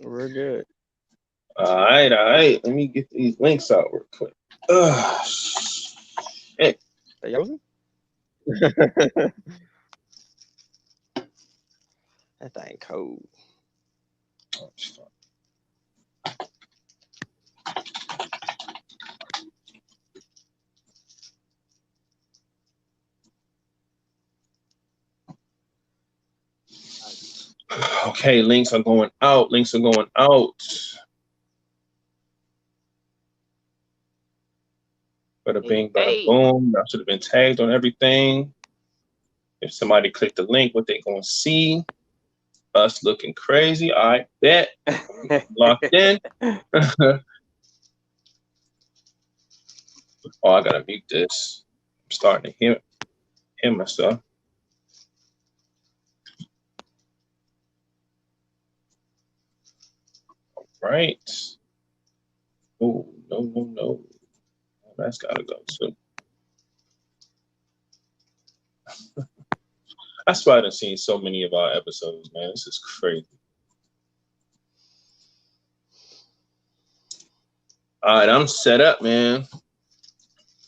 We're good. All right. Let me get these links out real quick. Shit. Are y'all frozen? That thing cold. Okay, links are going out. Links are going out. Bada bing, bada boom. I should have been tagged on everything. If somebody clicked the link, what they gonna see? Us looking crazy. I bet. Locked in. Oh, I gotta mute this. I'm starting to hear myself. All right. Oh, no. That's gotta go too. That's why I've seen so many of our episodes, man. This is crazy. All right, I'm set up, man.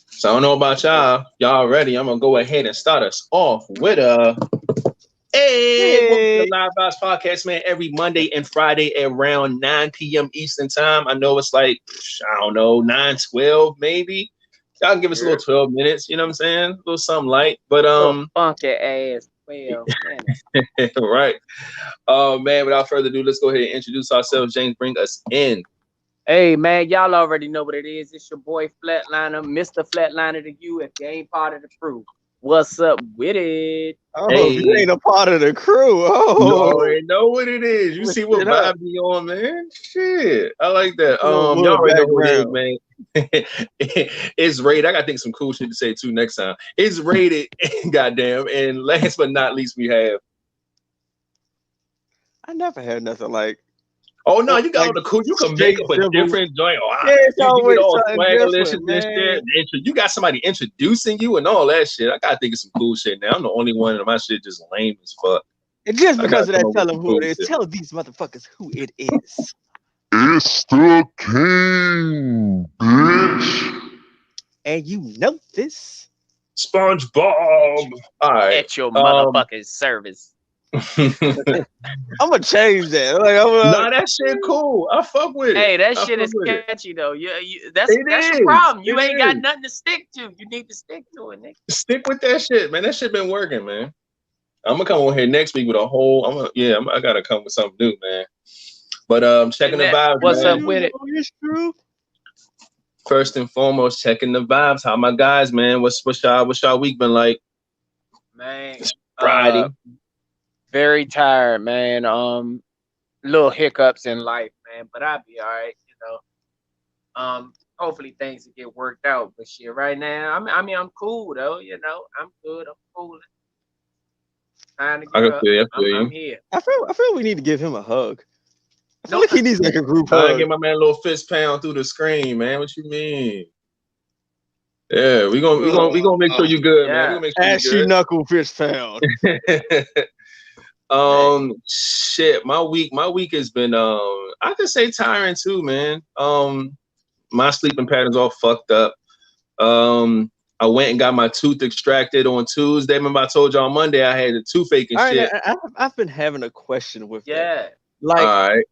So I don't know about y'all. Y'all ready? I'm gonna go ahead and start us off with welcome to the Live Vibes Podcast, man. Every Monday and Friday at around 9 p.m. Eastern time. I know it's like, I don't know, 9:12 maybe. Y'all can give us a little 12 minutes, you know what I'm saying? A little something light. But funky ass 12 minutes. Right. Man, without further ado, let's go ahead and introduce ourselves. James, bring us in. Hey, man, y'all already know what it is. It's your boy Flatliner, Mr. Flatliner to you if you ain't part of the crew. What's up with it? Oh, hey. You ain't a part of the crew. Oh, you already know what it is. You see what vibe be on, man. Shit, I like that. Y'all already know who it is, man. It's rated. I gotta think some cool shit to say too next time. It's rated, goddamn. And last but not least, we have. I never had nothing like. Oh no, you got all the cool. You can make up a different joint. Oh, you get all swaggerlicious and shit. You got somebody introducing you and all that shit. I gotta think of some cool shit now. I'm the only one, and my shit just lame as fuck. And just because of that, tell them who it is. Tell these motherfuckers who it is. It's the king, bitch. And you know this. SpongeBob. All right. At your motherfucking service. I'm gonna change that. Nah, that shit cool. I fuck with it. Hey, that shit is catchy though. That's your problem. You ain't got nothing to stick to. You need to stick to it, nigga. Stick with that shit, man. That shit been working, man. I'm gonna come on here next week with a whole. I gotta come with something new, man. But checking the vibes. What's man. up with it? First and foremost, checking the vibes. How my guys, man? What's y'all week been like? Man, it's Friday. Very tired, man. Little hiccups in life, man, but I'll be all right, you know. Hopefully things will get worked out. But shit, right now, I'm cool though, you know. I'm good. I'm cool. Time to get up. I'm here. I feel we need to give him a hug. I feel like he needs like a group hug. I give my man a little fist pound through the screen, man. What you mean? Yeah, we gonna make sure you good, man. We gonna make sure you good. Ashy knuckle fist pound. Shit, my week has been I can say tiring too, man. My sleeping pattern's all fucked up. I went and got my tooth extracted on Tuesday. Remember I told you on Monday I had a toothache and shit. I've been having a question with that. Like, all right.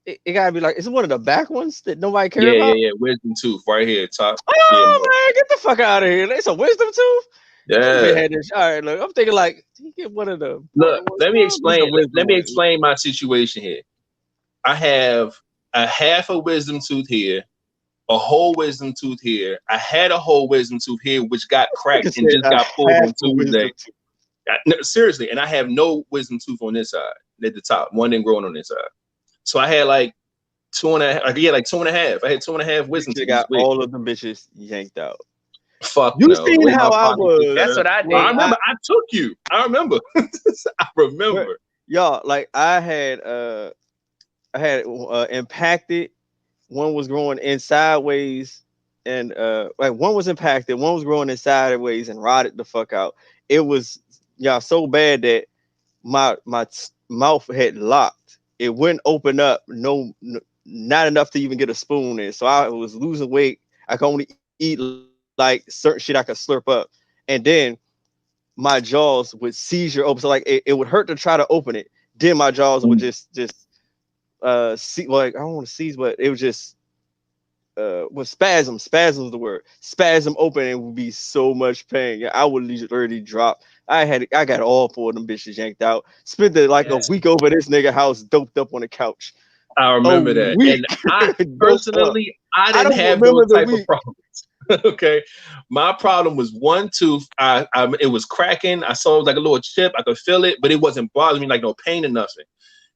It gotta be like, is it one of the back ones that nobody cares about? Yeah. Wisdom tooth right here, top. Man, get the fuck out of here. It's a wisdom tooth? Yeah. All right, look, I'm thinking like, you get one of the. Look, let me explain my situation here. I have a half a wisdom tooth here, a whole wisdom tooth here. I had a whole wisdom tooth here, which got cracked and just got pulled on Tuesday. No, seriously, and I have no wisdom tooth on this side at the top. One didn't grow on this side. So I had like 2.5. Yeah, like 2.5. I had 2.5 wisdom teeth. Got all of them bitches yanked out. Fuck you no. Seen how I was? That's what I did. I remember. I took you. I remember. I remember. Y'all, like I had impacted. One was growing in sideways, and like one was impacted. One was growing in sideways and rotted the fuck out. It was so bad that my mouth had locked. it wouldn't open up. Not enough to even get a spoon in. So I was losing weight. I could only eat like certain shit I could slurp up, and then my jaws would seizure open. So like it would hurt to try to open it. Then my jaws would just see, like I don't want to seize, but it was just was spasm. Spasm was the word. Spasm open and would be so much pain. Yeah, I would literally drop. I got all four of them bitches yanked out. Spent like a week over this nigga house, doped up on the couch. I remember that. Week. And I personally, I don't didn't have remember those the type of week. problems. Okay. My problem was one tooth. It was cracking. I saw it was like a little chip. I could feel it, but it wasn't bothering me like no pain or nothing.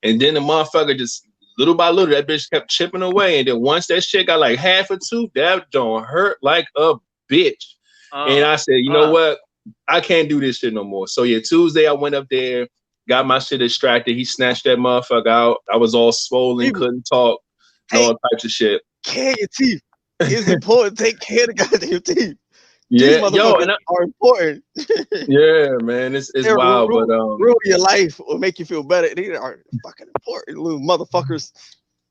And then the motherfucker just little by little, that bitch kept chipping away. And then once that shit got like half a tooth, that don't hurt like a bitch. And I said, you know what? I can't do this shit no more. So yeah, Tuesday I went up there, got my shit extracted. He snatched that motherfucker out. I was all swollen, couldn't talk, all types of shit. Care your teeth. It's important. Take care of the goddamn teeth. Yeah, these motherfuckers are important. Yeah, man, it's wild, but ruin your life or make you feel better. These are fucking important, little motherfuckers.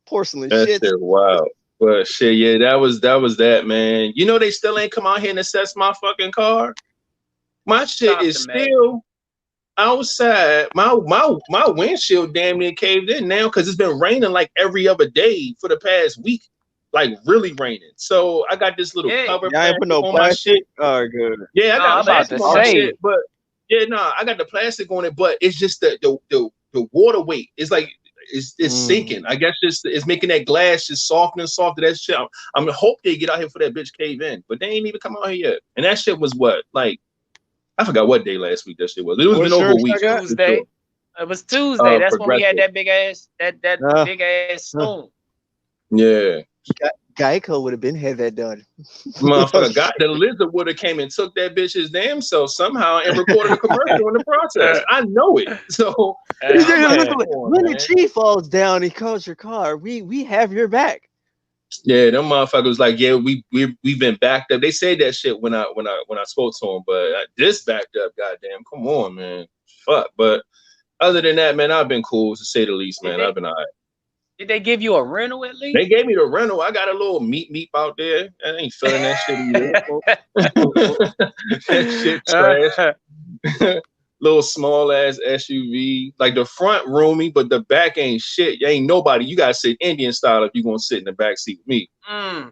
Porcelain that shit. Wow. But shit, yeah, that was that, man. You know they still ain't come out here and assess my fucking car. My shit is still outside. My windshield damn near caved in now because it's been raining like every other day for the past week. Like really raining. So I got this little cover I ain't put no on plastic. my shit. Oh, good. Yeah, I got plastic on my shit, but yeah, I got the plastic on it, but it's just the water weight. It's like it's sinking. I guess it's making that glass just softer and softer. That shit. I'm hope they get out here for that bitch cave in, but they ain't even come out here yet. And that shit was what, like, I forgot what day last week that shit was. It was been over a week. Tuesday. It was Tuesday. That's when we had that big ass big ass storm. Yeah. Geico would have been had that done. Motherfucker, the lizard would have came and took that bitch's damn self somehow and recorded a commercial in the process. I know it. So when the tree falls down, he calls your car. We have your back. Yeah, them motherfuckers like, yeah, we've been backed up. They said that shit when I spoke to them, but this backed up. Goddamn, come on, man. Fuck. But other than that, man, I've been cool to say the least, man. I've been all right. Did they give you a rental at least? They gave me the rental. I got a little meep out there. I ain't feeling that shit either. That shit trash. Little small ass SUV. Like the front roomy, but the back ain't shit. You ain't nobody. You gotta sit Indian style if you gonna sit in the back seat with me.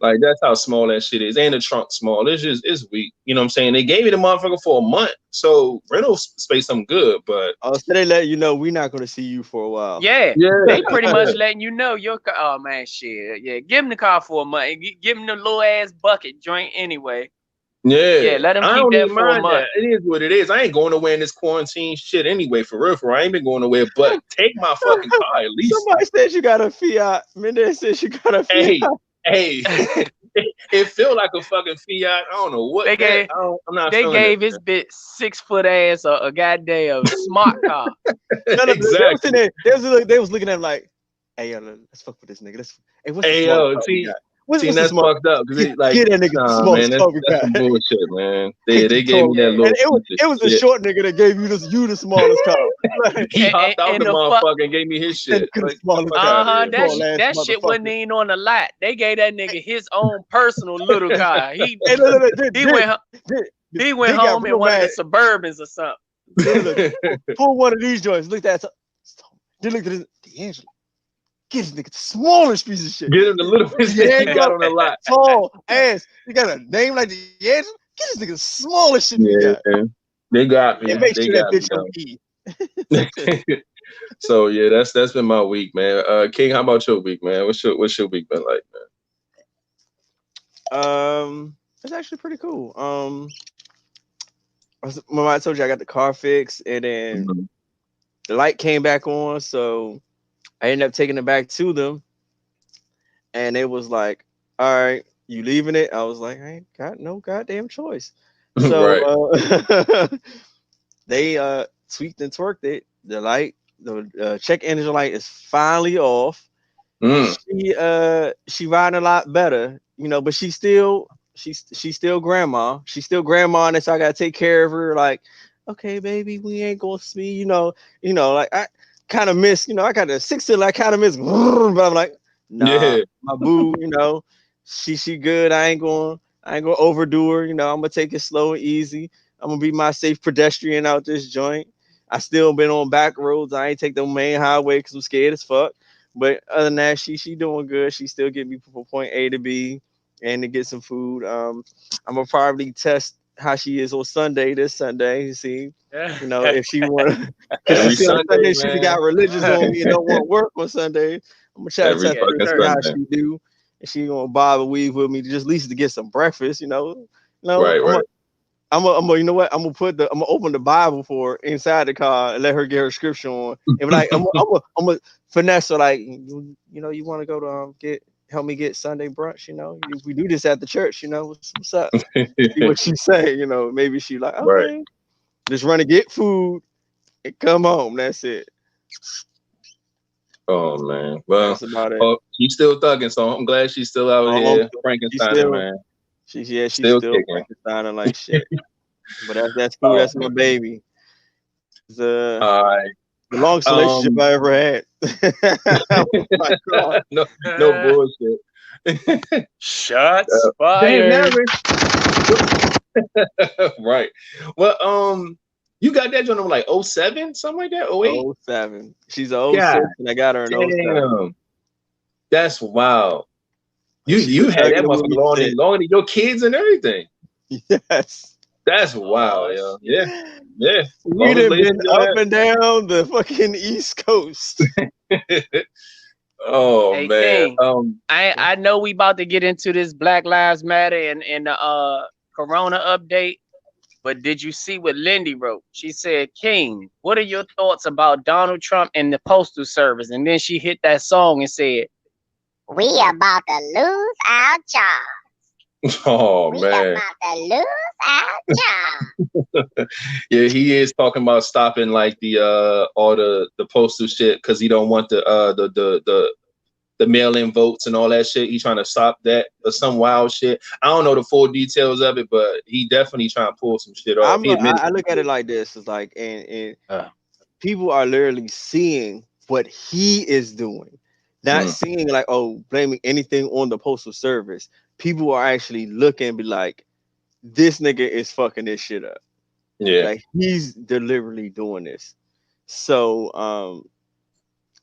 Like that's how small that shit is. And the trunk small. It's weak. You know what I'm saying? They gave me the motherfucker for a month. So rental space I'm good, but so they let you know we're not gonna see you for a while. Yeah. They pretty much letting you know your car. Oh man, shit. Yeah, give them the car for a month. Give them the little ass bucket joint anyway. Yeah, let them keep that for a month. It is what it is. I ain't going nowhere in this quarantine shit anyway. For real, I ain't been going nowhere. But take my fucking car at least. Somebody said you got a Fiat. Mendez said you got a Fiat. Hey, it feel like a fucking Fiat. I don't know what they gave. They gave his bitch 6 foot ass a goddamn smart car. Exactly. They was looking at him like, hey, yo, let's fuck with this nigga. See, that's fucked up. Like, get that nigga small man, that's some bullshit, man. They gave me that little. It was the short nigga that gave you the smallest car. He hopped out the motherfucker and gave me his shit. That shit wasn't even on the lot. They gave that nigga his own personal little car. He went home in one of the Suburbans or something. Pull one of these joints. Look at that. Then look at this. D'Angelo. Get this nigga the smallest piece of shit. Get him the little piece of shit he got on the lot. Tall ass. You got a name like D'Angelo? Get this nigga the smallest shit you got. Man. They got me. And make sure that bitch don't eat. So yeah, that's been my week, man. King, how about your week, man? What's your week been like, man? It's actually pretty cool. When I told you I got the car fixed, and then the light came back on, so I ended up taking it back to them, and it was like, all right, you leaving it? I was like, I ain't got no goddamn choice. So they tweaked and twerked it. The light, the check engine light is finally off. She riding a lot better, but she's still grandma. She's still grandma, and so I gotta take care of her. Like, okay, baby, we ain't gonna see, like kind of miss, I got a 6 till I kind of miss, but I'm like, nah, Yeah. my boo, she good. I ain't gonna overdo her. I'm gonna take it slow and easy. I'm gonna be my safe pedestrian out this joint. I still been on back roads. I ain't take the main highway because I'm scared as fuck. But other than that, she doing good. She still get me from point A to B and to get some food. I'm gonna probably test how she is on Sunday this Sunday. See, if she want, because she Every see on Sunday, Sunday she man. got religious on me and don't want to work on Sunday. I'm gonna try to Every test her fucking and see how Sunday. she do, and she gonna bob and weave with me to just at least to get some breakfast. Right, right. You know what? I'm gonna open the Bible for her inside the car and let her get her scripture on, and be like, I'm gonna finesse her like, you want to go to help me get Sunday brunch. We do this at the church. What's up? See what she say. Maybe she like, Right. okay, just run to get food and come home. That's it. Oh man. Well, That's about it. she's still thugging, so I'm glad she's still out here Frankensteining, man. She's Still still kicking. Frankensteining like shit. But that's cool. That's my baby. It's All right. the longest relationship I ever had. Oh my God. No bullshit. Shots Dang, fired. Right. Well, you got that joint in like 07, something like that, 08? 07. She's a 06 and I got her in 07. Damn. That's wild. She You was had that thugging with me motherfucker shit. longer than your kids and everything. Yes. That's wild, yo. Yeah. We done been up and down the fucking East Coast. Oh Hey, man. King, I know we about to get into this Black Lives Matter and the Corona update, but did you see what Lindy wrote? She said, "King, what are your thoughts about Donald Trump and the Postal Service?" And then she hit that song and said, "We about to lose our job. Oh We man. about to lose our job." Yeah, he is talking about stopping like the all the postal shit because he don't want the mail-in votes and all that shit. He's trying to stop that or some wild shit. I don't know the full details of it, but he definitely trying to pull some shit off. I look at it like this. It's like, and people are literally seeing what he is doing, not seeing like, oh, blaming anything on the Postal Service. People are actually looking and be like, this nigga is fucking this shit up. Yeah. Like he's deliberately doing this. So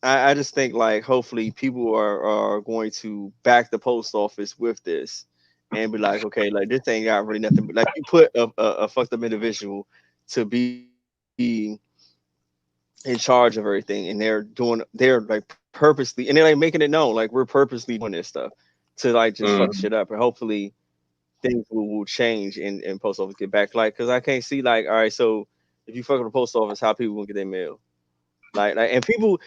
I just think like hopefully people are going to back the post office with this and be like, okay, like this ain't got really nothing. But like you put a fucked up individual to be in charge of everything, and they're like purposely, and they're like making it known like we're purposely doing this stuff to like just fuck shit up, and hopefully things will change and post office get back, like, because I can't see like, all right, so if you fuck up the post office, how people gonna get their mail, like and people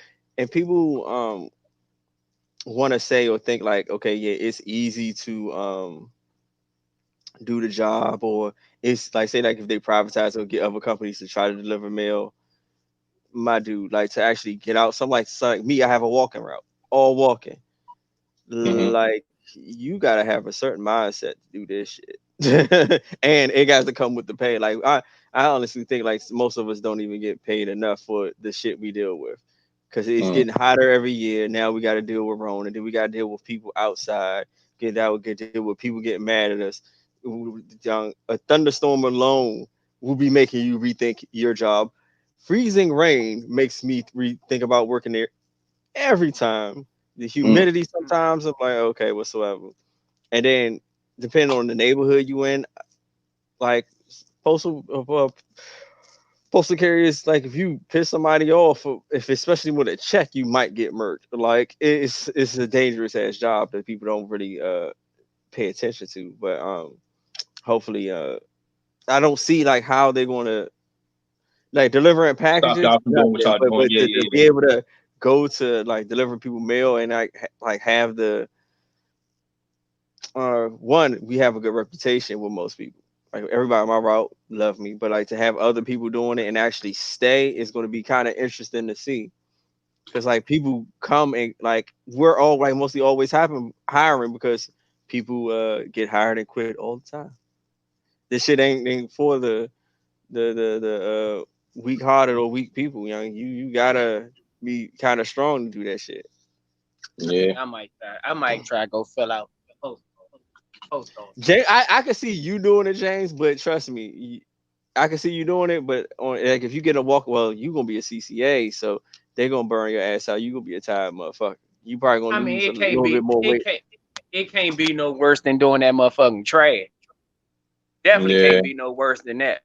want to say or think like, okay, yeah, it's easy to do the job, or it's like, say like if they privatize or get other companies to try to deliver mail, my dude, like to actually get out, some like me, I have a walking route, all walking. Like you gotta have a certain mindset to do this shit. And it got to come with the pay. Like I honestly think like most of us don't even get paid enough for the shit we deal with, because it's getting hotter every year. Now we got to deal with Rona, then we got to deal with people outside, get deal with people getting mad at us. A thunderstorm alone will be making you rethink your job. Freezing rain makes me rethink about working there every time. The humidity sometimes I'm like, okay, whatsoever. And then depending on the neighborhood you in, like postal carriers, like if you piss somebody off, if especially with a check, you might get murked. Like it's a dangerous ass job that people don't really pay attention to. But hopefully I don't see like how they're gonna like delivering Stop packages, y'all from doing what y'all doing. but Yeah, to be able to go to like deliver people mail and like have the one, we have a good reputation with most people. Like everybody on my route love me, but like to have other people doing it and actually stay is going to be kind of interesting to see. Because like people come and like we're all like mostly always hiring because people get hired and quit all the time. This shit ain't for the weak hearted or weak people. You know, you gotta be kind of strong to do that shit. Yeah, I might try to go fill out the post on. James, I can see you doing it, James, but trust me, I can see you doing it. But on like if you get a walk, well, you gonna be a CCA, so they're gonna burn your ass out. You gonna be a tired motherfucker. You probably gonna lose a little bit more weight. It can't be no worse than doing that motherfucking trash. Definitely can't be no worse than that.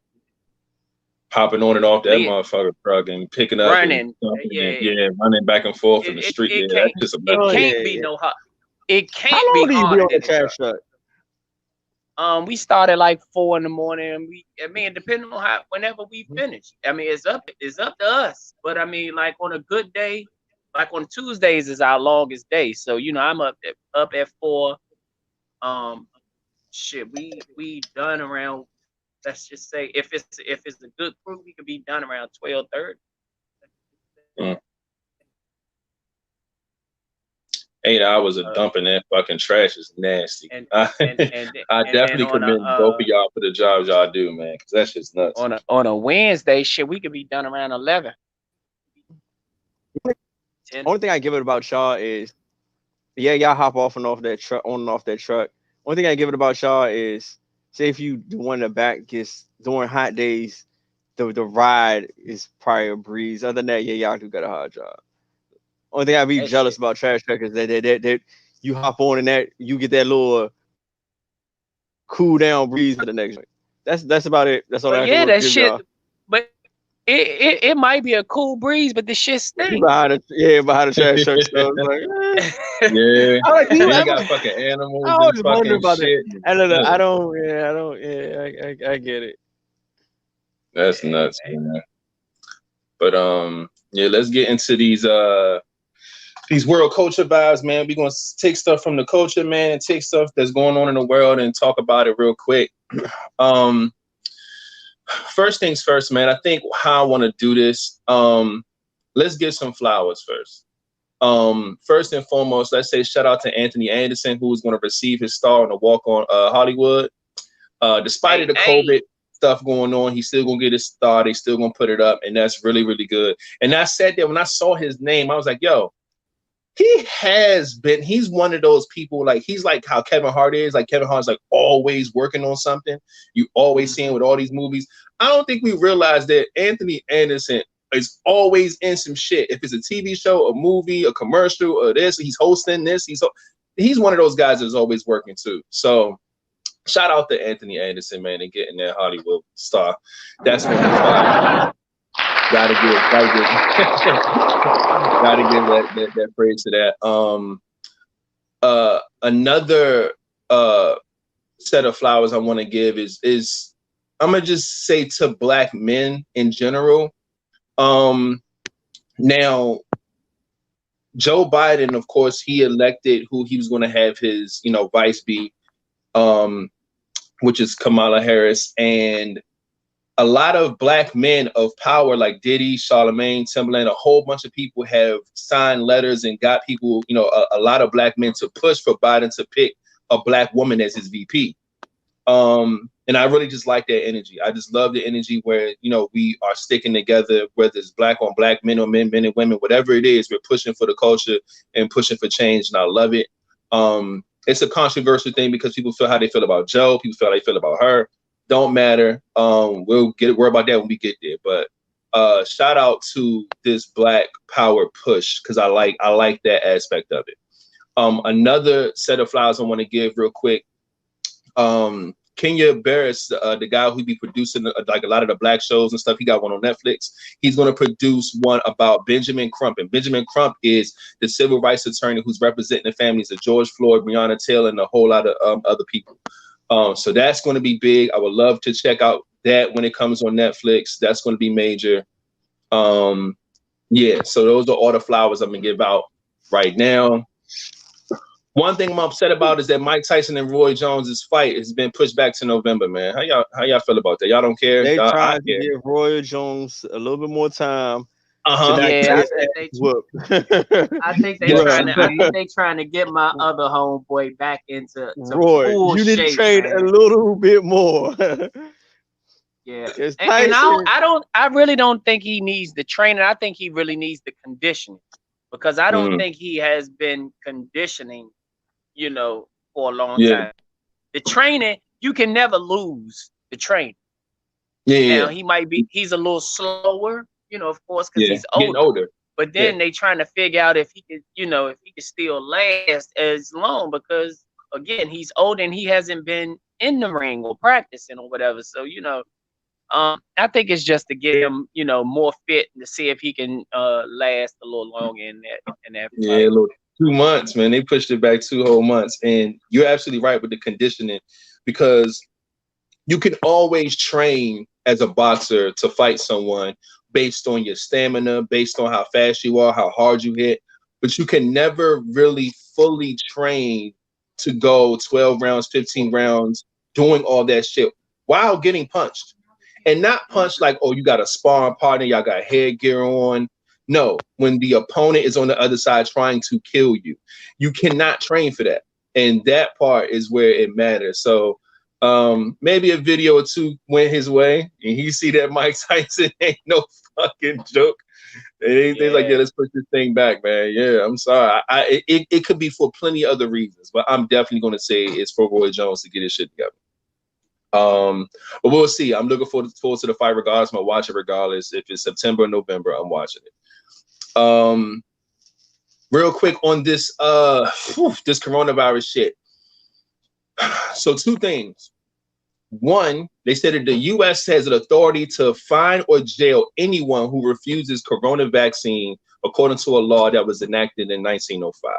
Popping on and off that motherfucker truck and picking up, running, running back and forth in the street. That's just it can't be no hot. It can't How long be do you hard be on the trash truck? We started like 4 in the morning. And depending on whenever we finish. I mean, it's up to us. But I mean, like on a good day, like on Tuesdays is our longest day. So I'm up at 4. We done around. Let's just say if it's a good crew, we could be done around 12:30. 8 hours of dumping that fucking trash is nasty. I definitely commend both of y'all for the jobs y'all do, man, because that shit's nuts. On a Wednesday, we could be done around 11. Only thing I give it about y'all is, y'all hop off and off that truck, on and off that truck. Only thing I give it about y'all is, say if you do one in the back, gets during hot days, the ride is probably a breeze. Other than that, y'all do got a hard job. Only thing I be jealous about trash truck is that you hop on and that you get that little cool down breeze for the next week. That's about it. That's all I have to shit. Y'all. But it might be a cool breeze, but the shit stinks. Behind the trash truck stuff. Like, you got fucking animals. I always wonder about shit. I don't. I get it. That's nuts, man. But let's get into these world culture vibes, man. We're gonna take stuff from the culture, man, and take stuff that's going on in the world and talk about it real quick. First things first, man. I think how I want to do this. Let's give some flowers first. First and foremost, let's say shout out to Anthony Anderson, who is going to receive his star on the Walk on Hollywood. Despite the COVID stuff going on, he's still gonna get his star. They still gonna put it up, and that's really, really good. And I said that when I saw his name, I was like, yo, he's one of those people, like he's like how Kevin Hart is. Like Kevin Hart's like always working on something. You always see him with all these movies. I don't think we realize that Anthony Anderson is always in some shit. If it's a TV show, a movie, a commercial, or this, he's hosting this. He's one of those guys that's always working too. So shout out to Anthony Anderson, man, and getting that Hollywood star. That's what he's Gotta give that praise to that. Another set of flowers I want to give is I'm gonna just say to Black men in general. Now, Joe Biden, of course, he elected who he was going to have his vice be, which is Kamala Harris, and a lot of Black men of power like Diddy, Charlemagne, Timbaland, a whole bunch of people have signed letters and got people, a lot of Black men to push for Biden to pick a Black woman as his VP. And I really just like that energy. I just love the energy where, we are sticking together, whether it's Black on Black, men on men, men and women, whatever it is, we're pushing for the culture and pushing for change. And I love it. It's a controversial thing because people feel how they feel about Joe. People feel how they feel about her. Don't matter. We'll worry about that when we get there. But shout out to this Black power push because I like that aspect of it. Another set of flowers I want to give real quick. Kenya Barris, the guy who be producing like a lot of the Black shows and stuff, he got one on Netflix. He's going to produce one about Benjamin Crump. And Benjamin Crump is the civil rights attorney who's representing the families of George Floyd, Breonna Taylor, and a whole lot of other people. So that's going to be big. I would love to check out that when it comes on Netflix. That's going to be major. So those are all the flowers I'm going to give out right now. One thing I'm upset about is that Mike Tyson and Roy Jones's fight has been pushed back to November, man. How y'all feel about that? Y'all don't care? They trying to give Roy Jones a little bit more time. I think they trying to get my other homeboy back into Roy. You need to trade a little bit more. Yeah, It's and Tyson. I really don't think he needs the training. I think he really needs the conditioning, because I don't think he has been conditioning, for a long Yeah. time. The training, you can never lose the training. Yeah. Now he's a little slower, of course, because Yeah. he's Getting older. older. But then they trying to figure out if he could, if he could still last as long, because again, he's old and he hasn't been in the ring or practicing or whatever. So, I think it's just to get him, more fit and to see if he can last a little longer in that Yeah, fight. look, 2 months, man. They pushed it back 2 whole months. And you're absolutely right with the conditioning, because you can always train as a boxer to fight someone based on your stamina, based on how fast you are, how hard you hit. But you can never really fully train to go 12 rounds, 15 rounds, doing all that shit while getting punched. And not punched like, oh, you got a sparring partner, y'all got headgear on. No, when the opponent is on the other side trying to kill you, you cannot train for that. And that part is where it matters. So maybe a video or two went his way, and he see that Mike Tyson ain't no fucking joke. And they're like, yeah, let's push this thing back, man. Yeah, I'm sorry. It could be for plenty of other reasons, but I'm definitely going to say it's for Roy Jones to get his shit together. But we'll see. I'm looking forward to the fight regardless. I'm gonna watch it regardless. If it's September or November, I'm watching it. Real quick on this this coronavirus shit. So 2 things. One, they said that the U.S. has an authority to fine or jail anyone who refuses corona vaccine, according to a law that was enacted in 1905.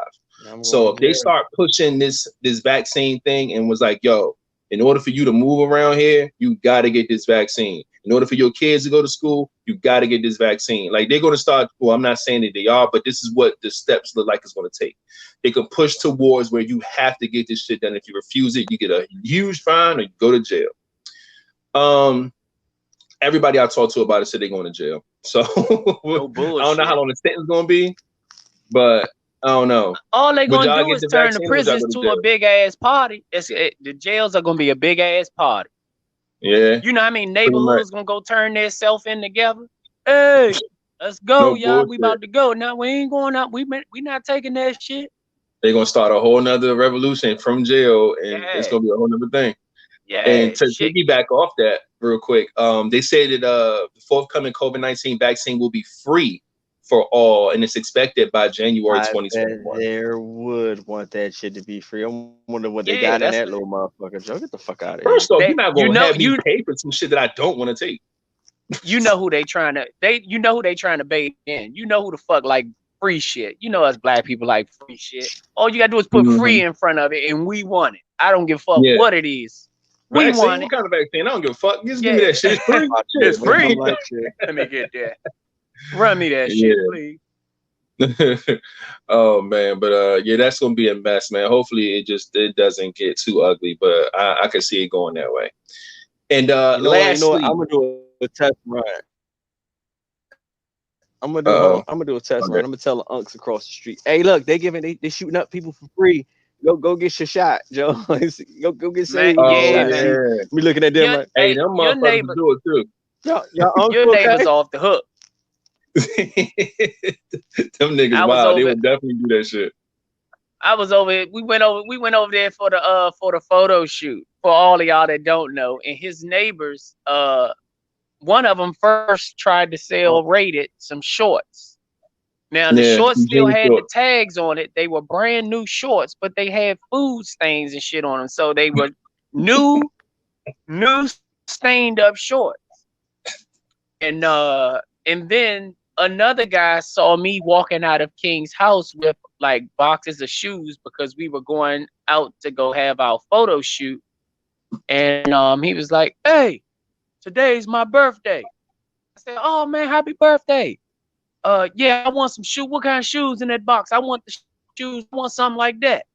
So if they start pushing this vaccine thing and was like, yo, in order for you to move around here, you got to get this vaccine. In order for your kids to go to school, you got to get this vaccine. Like, they're going to start, well, I'm not saying that they are, but this is what the steps look like it's going to take. They can push towards where you have to get this shit done. If you refuse it, you get a huge fine or you go to jail. Everybody I talked to about it said they're going to jail. So I don't know how long the sentence is going to be, but I don't know. All they're going to do is turn the prisons to a big ass party. The jails are going to be a big ass party. Yeah. You know how I mean? Neighborhoods going to go turn their self in together. Hey, let's go, y'all. We about to go. Now we ain't going out. We not taking that shit. They're going to start a whole nother revolution from jail, and it's going to be a whole nother thing. Yeah. And to piggyback off that real quick, they say that the forthcoming COVID-19 vaccine will be free for all, and it's expected by January 2021. They would want that shit to be free. I wonder what they got in that little motherfucker. Joe, get the fuck out of here. First off, you're not going to have me pay for some shit that I don't want to take. You know who they trying to bait in. You know who the fuck like free shit. You know us black people like free shit. All you gotta do is put free in front of it, and we want it. I don't give a fuck what it is. We want it. What kind of vaccine? I don't give a fuck. Just give me that shit. It's free. It's free. Let me get that. Run me that shit, please. Oh man, but yeah, that's gonna be a mess, man. Hopefully it doesn't get too ugly, but I can see it going that way. And lastly, I'm gonna do a test run. I'm gonna do a test run. I'm gonna tell the unks across the street, hey, look, they shooting up people for free. Go get your shot, Joe. go get saved. Me looking at them like, hey, them motherfuckers do it too. Your neighbor's off the hook. Them niggas wild. They would definitely do that shit. I was over. We went over there for the photo shoot. For all of y'all that don't know, and his neighbors, one of them first tried to sell Rated some shorts. Now the shorts still had the tags on it. They were brand new shorts, but they had food stains and shit on them. So they were new stained up shorts. And then another guy saw me walking out of King's house with like boxes of shoes because we were going out to go have our photo shoot. And he was like, hey, today's my birthday. I said, oh man, happy birthday. Yeah, I want some shoes. What kind of shoes in that box? I want the shoes. I want something like that.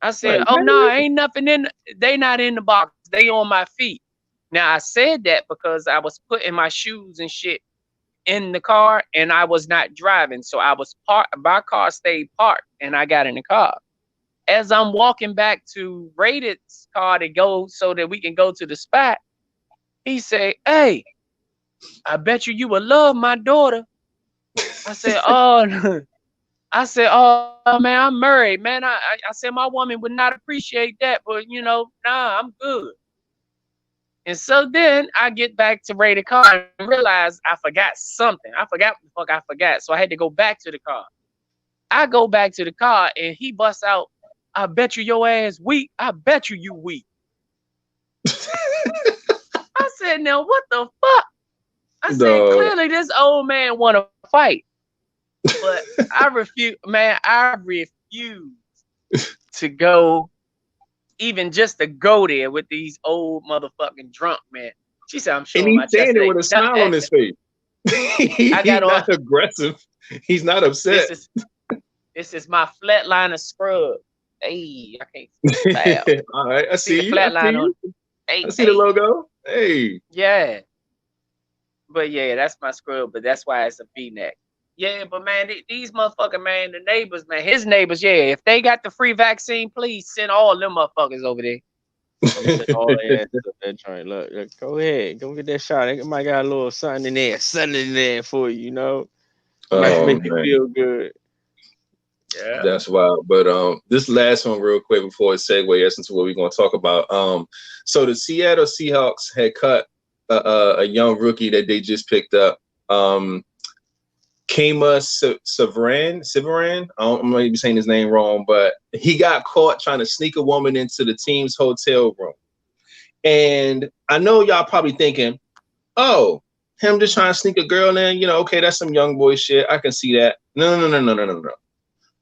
I said, oh no, ain't nothing in. They not in the box. They on my feet. Now I said that because I was putting my shoes and shit in the car, and I was not driving, so I was parked. My car stayed parked, and I got in the car. As I'm walking back to Rated's car to go so that we can go to the spot, He said, "Hey, I bet you would love my daughter." I said, "Oh." I said, "Oh man, I'm married, man. I said my woman would not appreciate that, but nah, I'm good." And so then I get back to Ray the car and realize I forgot something. I forgot what the fuck I forgot. So I had to go back to the car. I go back to the car and he busts out, "I bet you your ass weak. I bet you weak." I said, "Now what the fuck?" I said, "Clearly this old man want to fight." But I refuse, man. I refuse to go, even just to go there with these old motherfucking drunk men. She said, "I'm showing my chest." And he's saying it with a smile on his face. He's not aggressive. He's not upset. This is my flatliner scrub. Hey, I can't. All right, I see the you. Flatliner. I see the logo. Hey. Yeah. But yeah, that's my scrub. But that's why it's a V-neck. Yeah, but man, these motherfuckers, man, the neighbors, man, his neighbors, yeah, if they got the free vaccine, please send all them motherfuckers over there. Look, go ahead, go get that shot. It might got a little something in there for you, Might make you feel good. Yeah, that's wild. But this last one, real quick, before it segues into what we're gonna talk about. So the Seattle Seahawks had cut a young rookie that they just picked up. Kama Severin. I might be saying his name wrong, but he got caught trying to sneak a woman into the team's hotel room. And I know y'all probably thinking, "Oh, him just trying to sneak a girl in, okay, that's some young boy shit. I can see that." No.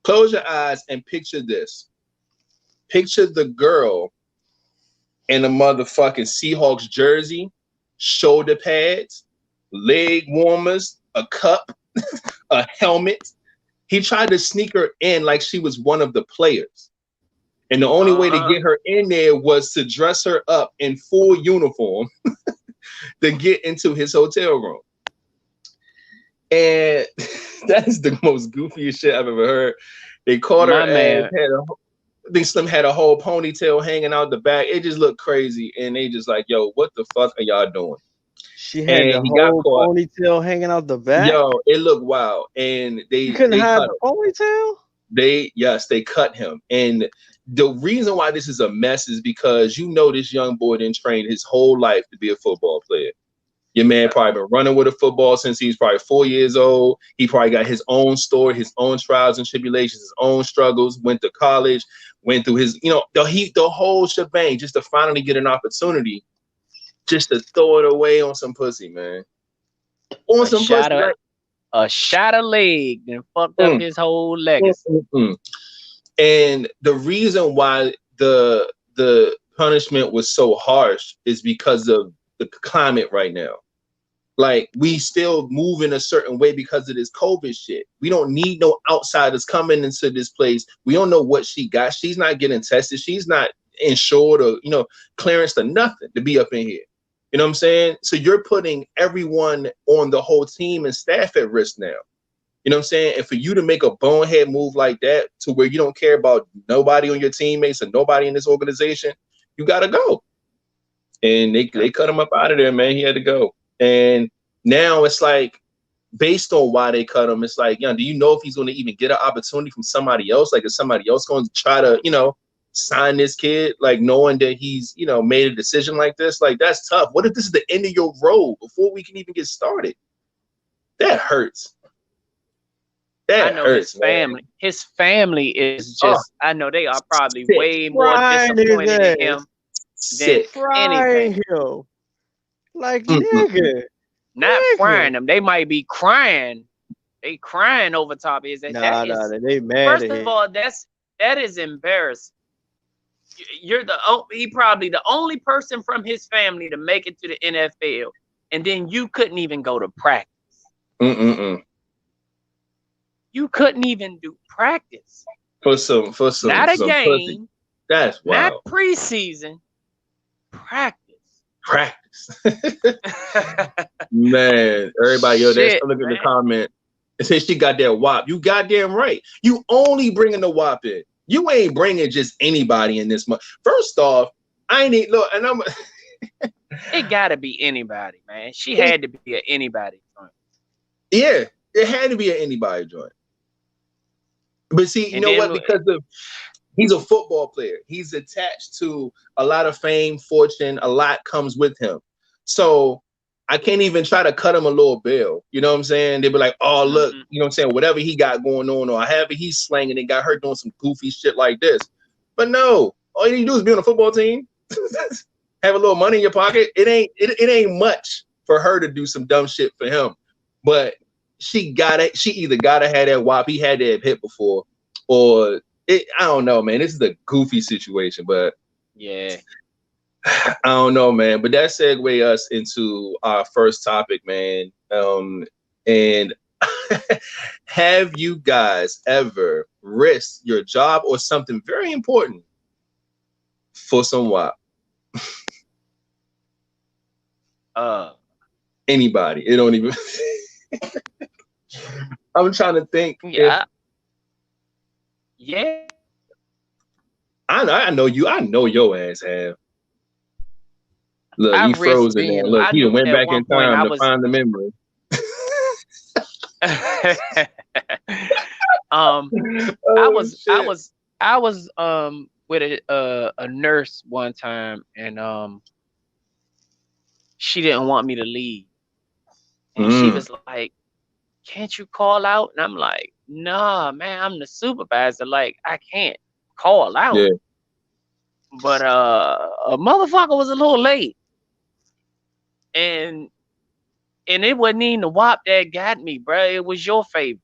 Close your eyes and picture this. Picture the girl in a motherfucking Seahawks jersey, shoulder pads, leg warmers, a cup, a helmet. He tried to sneak her in like she was one of the players. And the only way to get her in there was to dress her up in full uniform to get into his hotel room. And that is the most goofiest shit I've ever heard. They caught her and Slim had a whole ponytail hanging out the back. It just looked crazy. And they just like, "Yo, what the fuck are y'all doing?" She had the whole ponytail hanging out the back. Yo, it looked wild. And they couldn't hide the ponytail. They cut him. And the reason why this is a mess is because this young boy didn't train his whole life to be a football player. Your man probably been running with a football since he was probably 4 years old. He probably got his own story, his own trials and tribulations, his own struggles, went to college, went through his, the whole shebang just to finally get an opportunity just to throw it away on some pussy, man. On some pussy. A shot of leg and fucked up his whole legacy. And the reason why the punishment was so harsh is because of the climate right now. Like, we still move in a certain way because of this COVID shit. We don't need no outsiders coming into this place. We don't know what she got. She's not getting tested. She's not insured or, clearance to nothing to be up in here. You know what I'm saying? So you're putting everyone on the whole team and staff at risk now. You know what I'm saying? And for you to make a bonehead move like that to where you don't care about nobody on your teammates and nobody in this organization, you got to go. And they cut him up out of there, man. He had to go. And now it's like, based on why they cut him, it's like, do you know if he's going to even get an opportunity from somebody else? Like, is somebody else going to try to, sign this kid, like, knowing that he's, made a decision like this? Like, that's tough. What if this is the end of your road before we can even get started? That hurts. I know his family. Man. His family is just, I know they are probably way more disappointed in him than anything. Like, nigga. Not frying them. They might be crying. They crying over top of his head. They mad. First of all, that is embarrassing. He probably the only person from his family to make it to the NFL, and then you couldn't even go to practice. You couldn't even do practice for some not a game. Pussy. That's wild. Not preseason. Practice. Man, everybody, that's look at the comment. It says she got that WAP. You goddamn right. You only bringing the WAP in. You ain't bringing just anybody in this month. First off, I ain't look, and It gotta be anybody, man. She had to be an anybody joint. Yeah, it had to be an anybody joint. But see, you know what? Because he's a football player. He's attached to a lot of fame, fortune. A lot comes with him. So I can't even try to cut him a little bill. You know what I'm saying? They'd be like, oh, look, you know what I'm saying? Whatever he got going on, or however he's slanging and got hurt doing some goofy shit like this. But no, all you need to do is be on a football team. Have a little money in your pocket. It ain't much for her to do some dumb shit for him. But she either gotta have that wop. He had that hit before, or I don't know, man. This is a goofy situation, but yeah, I don't know, man. But that segue us into our first topic, man. And have you guys ever risked your job or something very important for some WAP? Anybody? It don't even. I'm trying to think. Yeah. Yeah. I know you. I know your ass have. Look, he frozen there. Look, he went back in time to find the memory. I was with a nurse one time, and she didn't want me to leave, and she was like, "Can't you call out?" And I'm like, "Nah, man, I'm the supervisor. Like, I can't call out." Yeah. But a motherfucker was a little late, and it wasn't even the WAP that got me, bro. It was your favorite.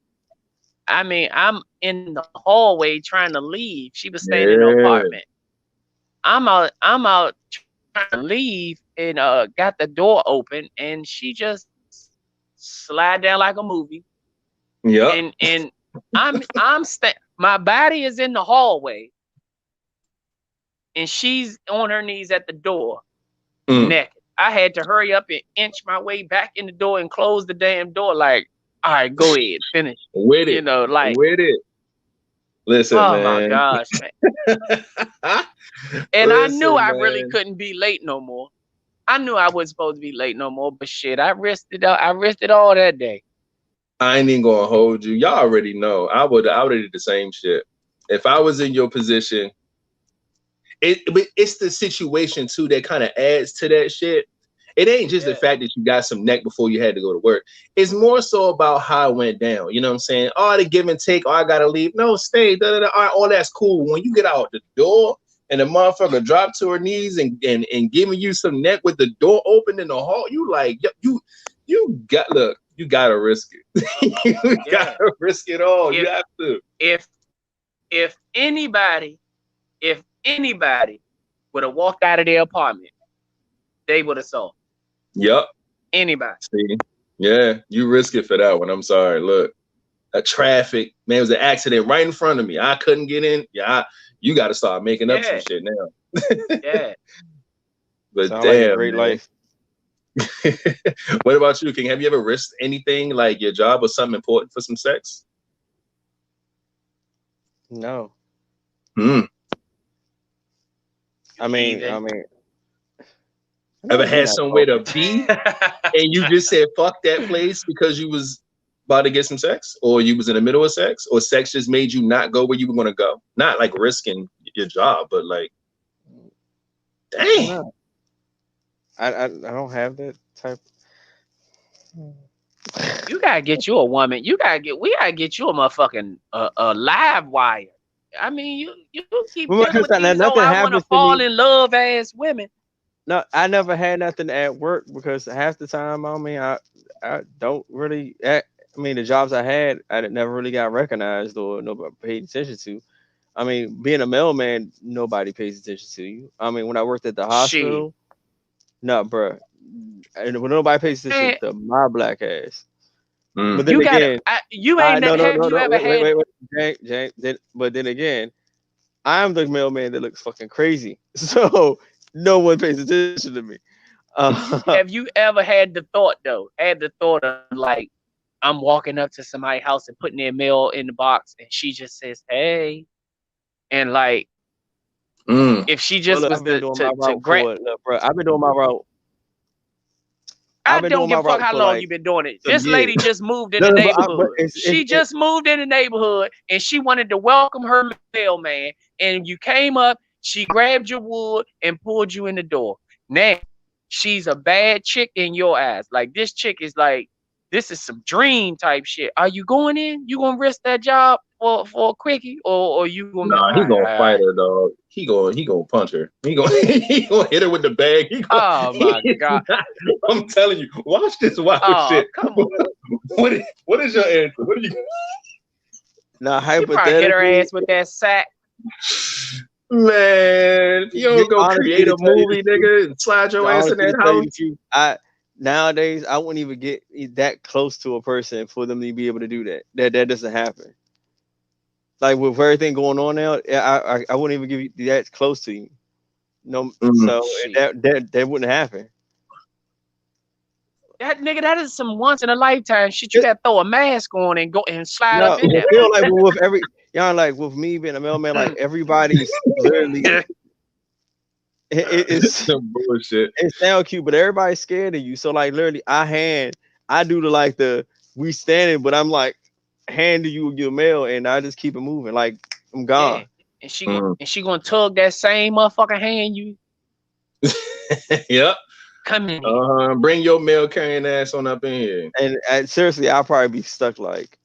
I mean, I'm in the hallway trying to leave. She was staying in her apartment. I'm out trying to leave, and got the door open, and she just slide down like a movie. Yeah. And I'm my body is in the hallway, and she's on her knees at the door, naked. I had to hurry up and inch my way back in the door and close the damn door. Like, all right, go ahead, finish. With it. You know, like with it. Listen, oh man. my gosh, man. And I knew I really couldn't be late no more. I knew I wasn't supposed to be late no more, but shit, I risked it all that day. I ain't even gonna hold you. Y'all already know. I would have did the same shit. If I was in your position, it's the situation too that kind of adds to that shit. It ain't just the fact that you got some neck before you had to go to work. It's more so about how it went down. You know what I'm saying? Oh, the give and take. Oh, I gotta leave. No, stay. All right, all that's cool. When you get out the door and the motherfucker drop to her knees and giving you some neck with the door open in the hall, you like you gotta risk it. You gotta risk it all. You have to. If anybody would have walked out of their apartment, they would have saw. Yep. Anybody. See? Yeah, you risk it for that one. I'm sorry. Look, a traffic, man, it was an accident right in front of me. I couldn't get in. Yeah, you got to start making up some shit now. Yeah. But sound damn, like a great life. What about you, King? Have you ever risked anything like your job or something important for some sex? No. I mean, ever had somewhere to be and you just said fuck that place because you was about to get some sex, or you was in the middle of sex, or sex just made you not go where you were going to go? Not like risking your job, but like, dang. I don't have that type. You gotta get you a woman. We gotta get you a motherfucking a live wire. I mean, you keep dealing with these I want to fall in love ass women. No, I never had nothing at work because half the time, I mean, I don't really. I mean, the jobs I had, I never really got recognized or nobody paid attention to. I mean, being a mailman, nobody pays attention to you. I mean, when I worked at the hospital, no, bro, and when nobody pays attention to my black ass. But then again, James. But then again, I'm the mailman that looks fucking crazy, so no one pays attention to me. Have you ever had the thought of like, I'm walking up to somebody's house and putting their mail in the box, and she just says, "Hey," and like, if she just was I've been doing my route. I don't give a fuck how long you been doing it. This lady just moved in the neighborhood. She just moved in the neighborhood and she wanted to welcome her mailman. And you came up, she grabbed your wood and pulled you in the door. Now, she's a bad chick in your eyes. Like, this chick is like, this is some dream type shit. Are you going in? You gonna risk that job for a quickie, or you gonna? Nah, he gonna fight her, dog. He gonna punch her. He gonna hit her with the bag. Oh my god! I'm telling you, watch this wild shit. Come on. What is your answer? What do you? Now, hypothetically, hit her ass with that sack. Man, you don't go create a movie, nigga, and slide your ass in that house. Nowadays, I wouldn't even get that close to a person for them to be able to do that. That doesn't happen. Like, with everything going on now, I wouldn't even give you that close to you. No, so that wouldn't happen. That nigga, that is some once in a lifetime shit. You gotta throw a mask on and go and slide up in there. I feel like with me being a mailman, like everybody's literally. It's some bullshit. It sounds cute, but everybody's scared of you. So like literally, I do the we standing, but I'm like handing you your mail, and I just keep it moving. Like I'm gone. Yeah. And she gonna tug that same motherfucking hand you. Yep. Come in. Bring your mail carrying ass on up in here. And seriously, I'll probably be stuck like.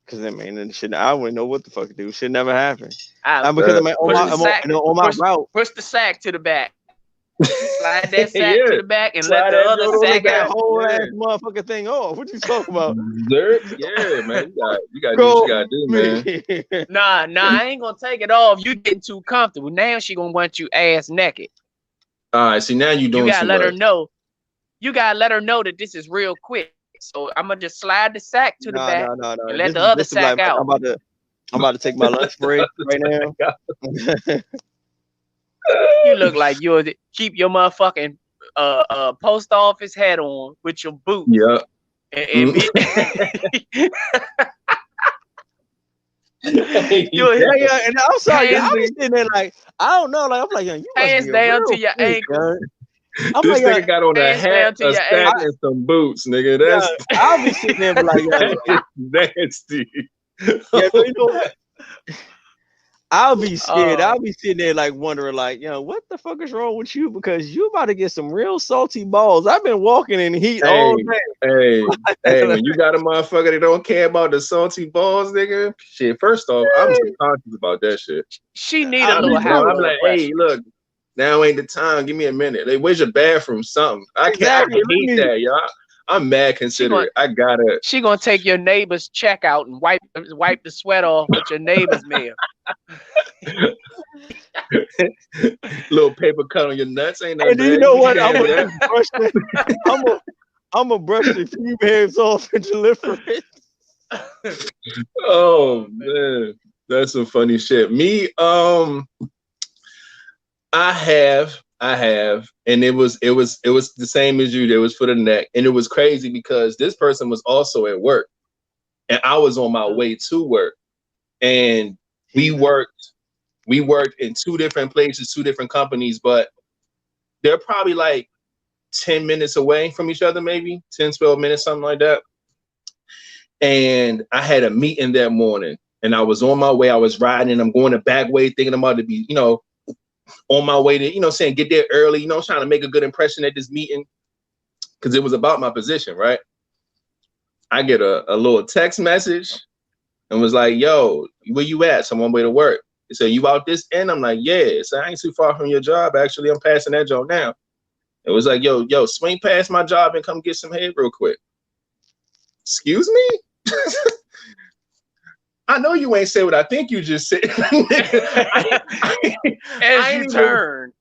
Because I mean, shit, I wouldn't know what the fuck to do. Shit never happened. Because on my route, push the sack to the back. Slide that sack to the back and let the other sack that whole ass motherfucking thing off. What you talking about? Yeah, man. You got to do what you got to do, man. Nah, I ain't gonna take it off. You getting too comfortable. Now she gonna want you ass naked. All right, see now you doing. You gotta let her know. You gotta let her know that this is real quick. So I'm gonna just slide the sack to the back and let the other sack out. I'm about to take my lunch break right now. You look like you'll keep your motherfucking post office hat on with your boots. Yeah. And and I'm sorry, I'm sitting there like I don't know, like I'm like, you hands down to your ankle. I'm this nigga got on a hat, a sack, and some boots, nigga. That's I'll be sitting there like, nasty. Yeah, you know what? I'll be scared. I'll be sitting there like wondering, like, what the fuck is wrong with you? Because you about to get some real salty balls. I've been walking in heat all day. Hey, when you got a motherfucker that don't care about the salty balls, nigga, shit. First off, I'm conscious about that shit. She need a little help. I'm like, hey, look. Now ain't the time. Give me a minute. Like, where's your bathroom? Something. I can't hate that, y'all. I'm mad considerate. I gotta. She gonna take your neighbor's check out and wipe the sweat off with your neighbor's mail. Little paper cut on your nuts. Ain't nothing. And you know what? I'm gonna brush the few hairs off and deliver it. Oh man, that's some funny shit. Me, I have, and it was the same as you. It was for the neck, and it was crazy because this person was also at work, and I was on my way to work, and we worked in two different places, two different companies, but they're probably like 10 minutes away from each other, maybe 10, 12 minutes, something like that. And I had a meeting that morning, and I was on my way. I was riding, and I'm going the back way, thinking I'm about to be, on my way to, saying get there early, trying to make a good impression at this meeting because it was about my position, right? I get a little text message and was like, yo, where you at? So I'm on my way to work. He said, you out this end? I'm like, yeah. So I ain't too far from your job. Actually, I'm passing that job now. It was like, yo, swing past my job and come get some head real quick. Excuse me? I know you ain't say what I think you just said. As I turn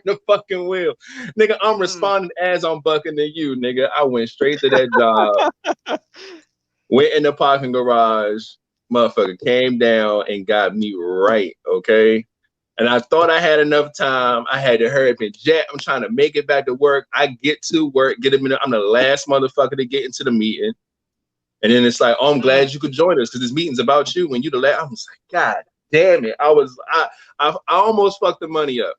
the fucking wheel. Nigga, I'm responding as I'm bucking to you, nigga. I went straight to that job. Went in the parking garage. Motherfucker came down and got me right, okay? And I thought I had enough time. I had to hurry up and jet. I'm trying to make it back to work. I get to work, get a minute. I'm the last motherfucker to get into the meeting. And then it's like, oh, I'm glad you could join us because this meeting's about you. When you the last, I was like, God damn it. I almost fucked the money up.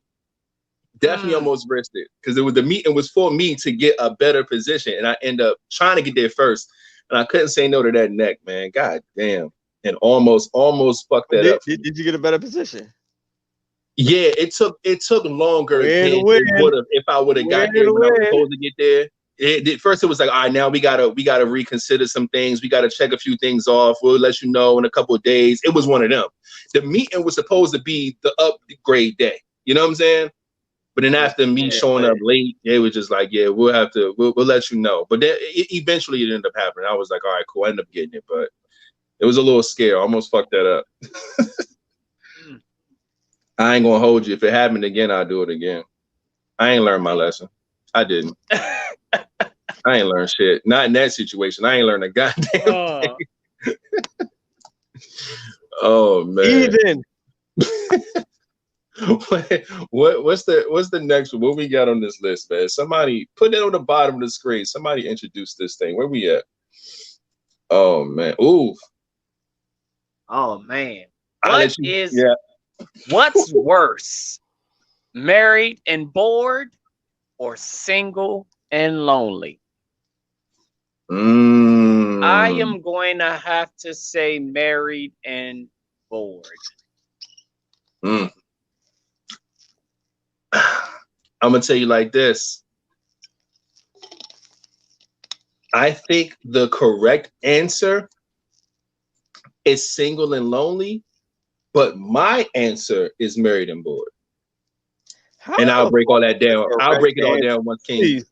Definitely almost risked it because the meeting was for me to get a better position, and I end up trying to get there first, and I couldn't say no to that neck, man. God damn, and almost fucked that up. Did you get a better position? Yeah, it took longer than Win, it would have if I would have got there when I was win. supposed to get there. First it was like, all right, now we gotta reconsider some things. We gotta check a few things off. We'll let you know in a couple of days. It was one of them. The meeting was supposed to be the upgrade day. You know what I'm saying? But then after me showing up late, it was just like, yeah, we'll let you know. But then eventually it ended up happening. I was like, all right, cool. I ended up getting it, but it was a little scary. I almost fucked that up. I ain't gonna hold you. If it happened again, I'll do it again. I ain't learned my lesson. I didn't. I ain't learned shit. Not in that situation. I ain't learned a goddamn thing. Oh man. Even. What's the next one? What we got on this list, man? Somebody put it on the bottom of the screen. Somebody introduce this thing. Where we at? Oh man. Ooh. Oh man. What's worse? Married and bored or single and lonely? I am going to have to say married and bored. I'm gonna tell you like this. I think the correct answer is single and lonely, but my answer is married and bored. And I'll break all that down. I'll break it all down once King.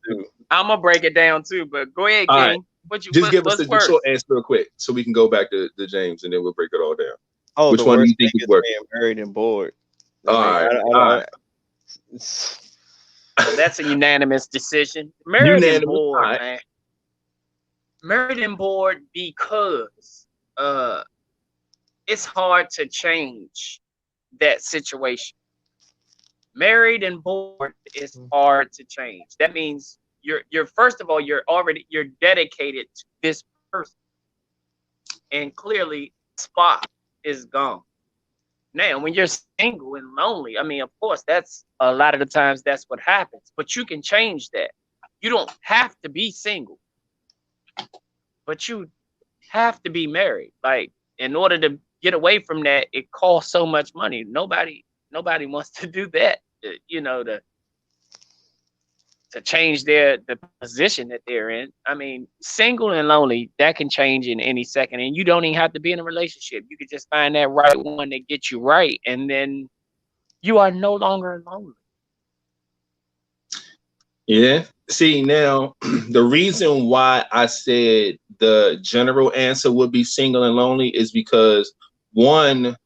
I'm gonna break it down too, but go ahead, King. Right. Just give us the short answer real quick so we can go back to James and then we'll break it all down. Oh, which one do you think is worse? Married and bored. All right. That's a unanimous decision. Married and bored, man. Married and bored because it's hard to change that situation. Married and bored is hard to change. That means you're first of all, you're dedicated to this person. And clearly spot is gone. Now, when you're single and lonely, I mean, of course, that's a lot of the times that's what happens, but you can change that. You don't have to be single, but you have to be married. Like, in order to get away from that, it costs so much money. Nobody wants to do that, you know, to change the position that they're in. I mean, single and lonely, that can change in any second, and you don't even have to be in a relationship. You could just find that right one that gets you right, and then you are no longer lonely. Yeah. See, now the reason why I said the general answer would be single and lonely is because one,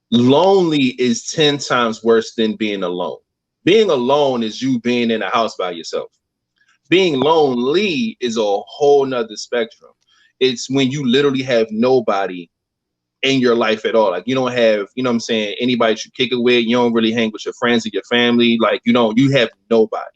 lonely is 10 times worse than being alone. Being alone is you being in a house by yourself. Being lonely is a whole nother spectrum. It's when you literally have nobody in your life at all. Like, you don't have, you know what I'm saying, anybody to kick it with. You don't really hang with your friends or your family. Like, you have nobody.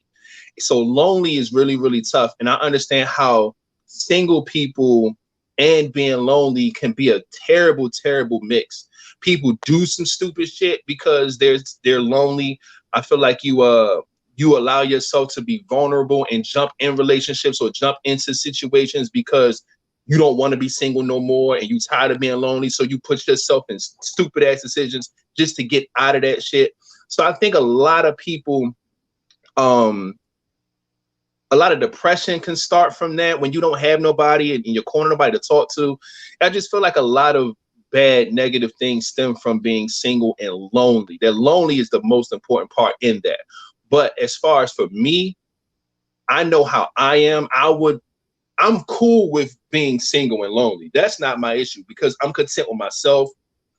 So lonely is really, really tough. And I understand how single people and being lonely can be a terrible, terrible mix. People do some stupid shit because they're lonely. I feel like you allow yourself to be vulnerable and jump in relationships or jump into situations because you don't want to be single no more and you tired of being lonely. So you put yourself in stupid ass decisions just to get out of that shit. So I think a lot of people, a lot of depression can start from that when you don't have nobody in your corner, nobody to talk to. I just feel like a lot of bad negative things stem from being single and lonely. That lonely is the most important part in that. But as far as for me, I know how I am. I'm cool with being single and lonely. That's not my issue because I'm content with myself.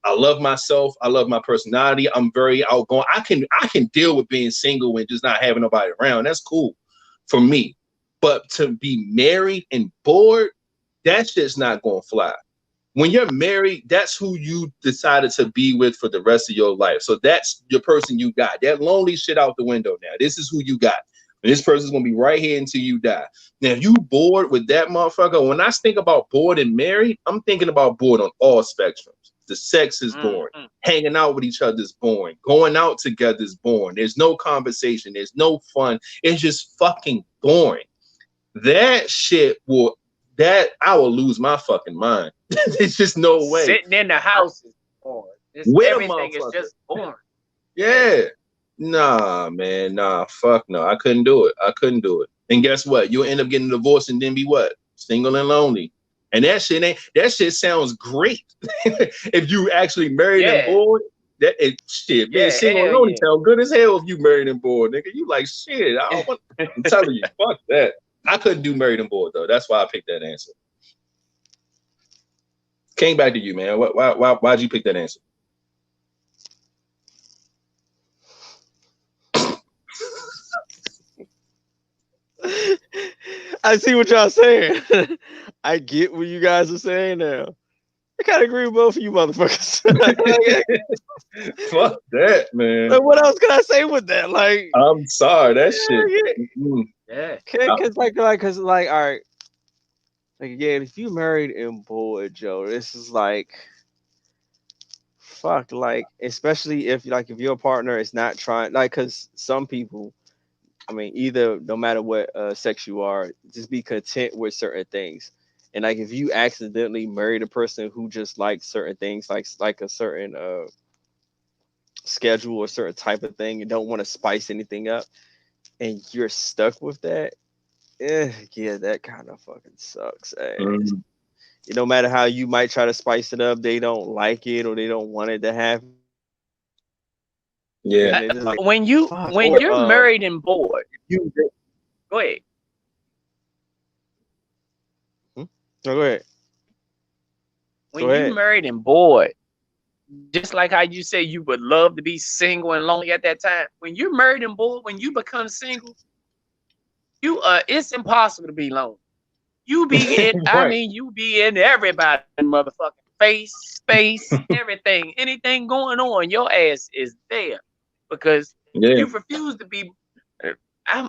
I love myself. I love my personality. I'm very outgoing. I can deal with being single and just not having nobody around. That's cool for me. But to be married and bored, that's just not going to fly. When you're married, that's who you decided to be with for the rest of your life. So that's your person you got. That lonely shit out the window now. This is who you got. And this person's going to be right here until you die. Now, if you bored with that motherfucker, when I think about bored and married, I'm thinking about bored on all spectrums. The sex is boring. Hanging out with each other is boring. Going out together is boring. There's no conversation. There's no fun. It's just fucking boring. That shit will. That I will lose my fucking mind. There's just no way. Sitting in the house is boring. Everything is just boring. Yeah. Nah, man. Nah, fuck no. I couldn't do it. I couldn't do it. And guess what? You'll end up getting divorced and then be what? Single and lonely. And that shit sounds great. If you actually married and bored, being single and lonely sounds good as hell if you married and bored, nigga. You like shit. I'm telling you, fuck that. I couldn't do married and bored though. That's why I picked that answer. Came back to you, man. Why'd you pick that answer? I see what y'all saying. I get what you guys are saying now. I kind of agree with both of you motherfuckers. Fuck that, man. Like, what else can I say with that? Like, I'm sorry, that shit. Yeah, cause all right. Like again, if you married and bored, Joe, this is like, fuck. Like, especially if your partner is not trying, like, cause some people, I mean, either no matter what sex you are, just be content with certain things. And like, if you accidentally married a person who just likes certain things, like a certain schedule or certain type of thing, and don't want to spice anything up, and you're stuck with that, yeah, that kind of fucking sucks. No matter how you might try to spice it up, they don't like it or they don't want it to happen. Yeah. Like, when you're married and bored, go ahead. No, go ahead. When you're married and bored, just like how you say you would love to be single and lonely at that time, when you're married and bored, when you become single, it's impossible to be lonely. You be in, right. I mean, you be in everybody's motherfucking face, space, everything, anything going on, your ass is there because you refuse to be.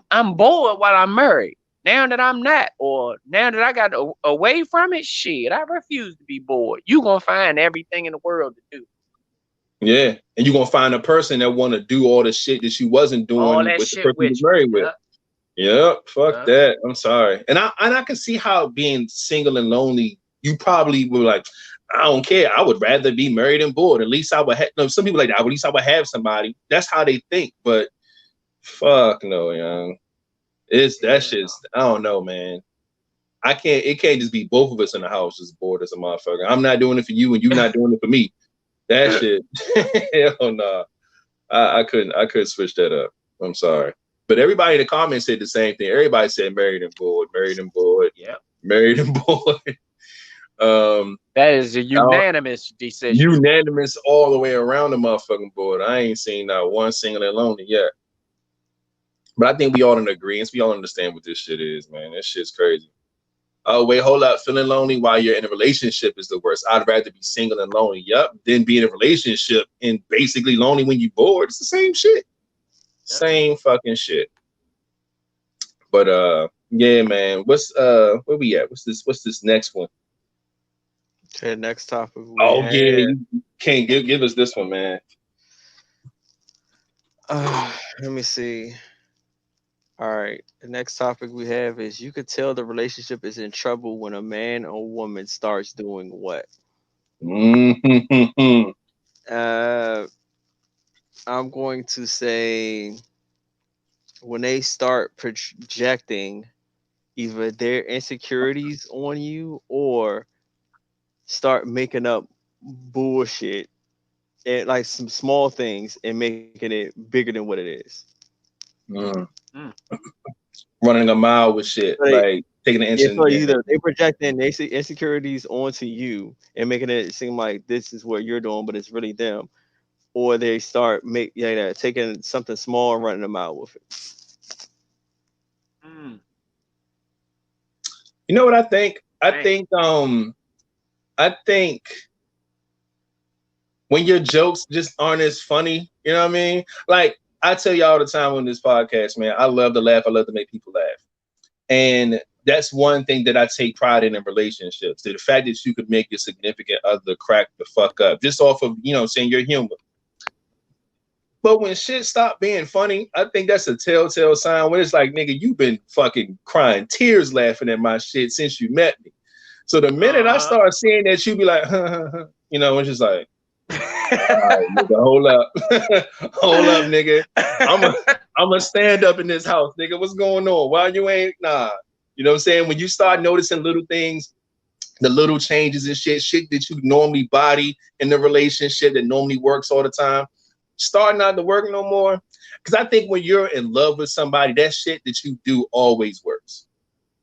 I'm bored while I'm married. Now that I'm not, or now that I got away from it, shit, I refuse to be bored. You gonna find everything in the world to do. Yeah, and you're gonna find a person that want to do all the shit that you wasn't doing with the person you was married with. Yep, fuck that. I'm sorry. And I can see how being single and lonely, you probably were like, I don't care. I would rather be married and bored. At least I would have, some people like that. At least I would have somebody. That's how they think. But fuck no, young. That shit's, I don't know, man. It can't just be both of us in the house just bored as a motherfucker. I'm not doing it for you and you not doing it for me. That shit. Hell no. I couldn't switch that up. I'm sorry. But everybody in the comments said the same thing. Everybody said married and bored, married and bored. Yeah. Married and bored. That is a unanimous decision. Unanimous all the way around the motherfucking board. I ain't seen not one single and lonely yet. But I think we all in agreement. We all understand what this shit is, man. This shit's crazy. Oh, wait, hold up. Feeling lonely while you're in a relationship is the worst. I'd rather be single and lonely. Yep. Than be in a relationship and basically lonely when you're bored. It's the same shit. Same fucking shit. But yeah, man. Where we at? What's this next one? Okay, next topic. You can't give us this one, man. Let me see. All right. The next topic we have is you could tell the relationship is in trouble when a man or woman starts doing what? Mm-hmm. I'm going to say when they start projecting either their insecurities on you or start making up bullshit and like some small things and making it bigger than what it is. Running a mile with shit, like taking an inch. So either they projecting their insecurities onto you and making it seem like this is what you're doing, but it's really them, or they start taking something small and running a mile with it. You know what I think? I think when your jokes just aren't as funny, you know what I mean? Like I tell you all the time on this podcast, man, I love to laugh. I love to make people laugh. And that's one thing that I take pride in relationships. The fact that you could make your significant other crack the fuck up just off of, you know, saying your humor. But when shit stop being funny, I think that's a telltale sign when it's like, nigga, you've been fucking crying tears laughing at my shit since you met me. So the minute I start seeing that, you be like, you know, it's just like, all right, nigga, hold up. Hold up, nigga. I'm a stand up in this house, nigga. What's going on? Why you ain't nah? You know what I'm saying? When you start noticing little things, the little changes and shit that you normally body in the relationship that normally works all the time, start not to work no more. Because I think when you're in love with somebody, that shit that you do always works.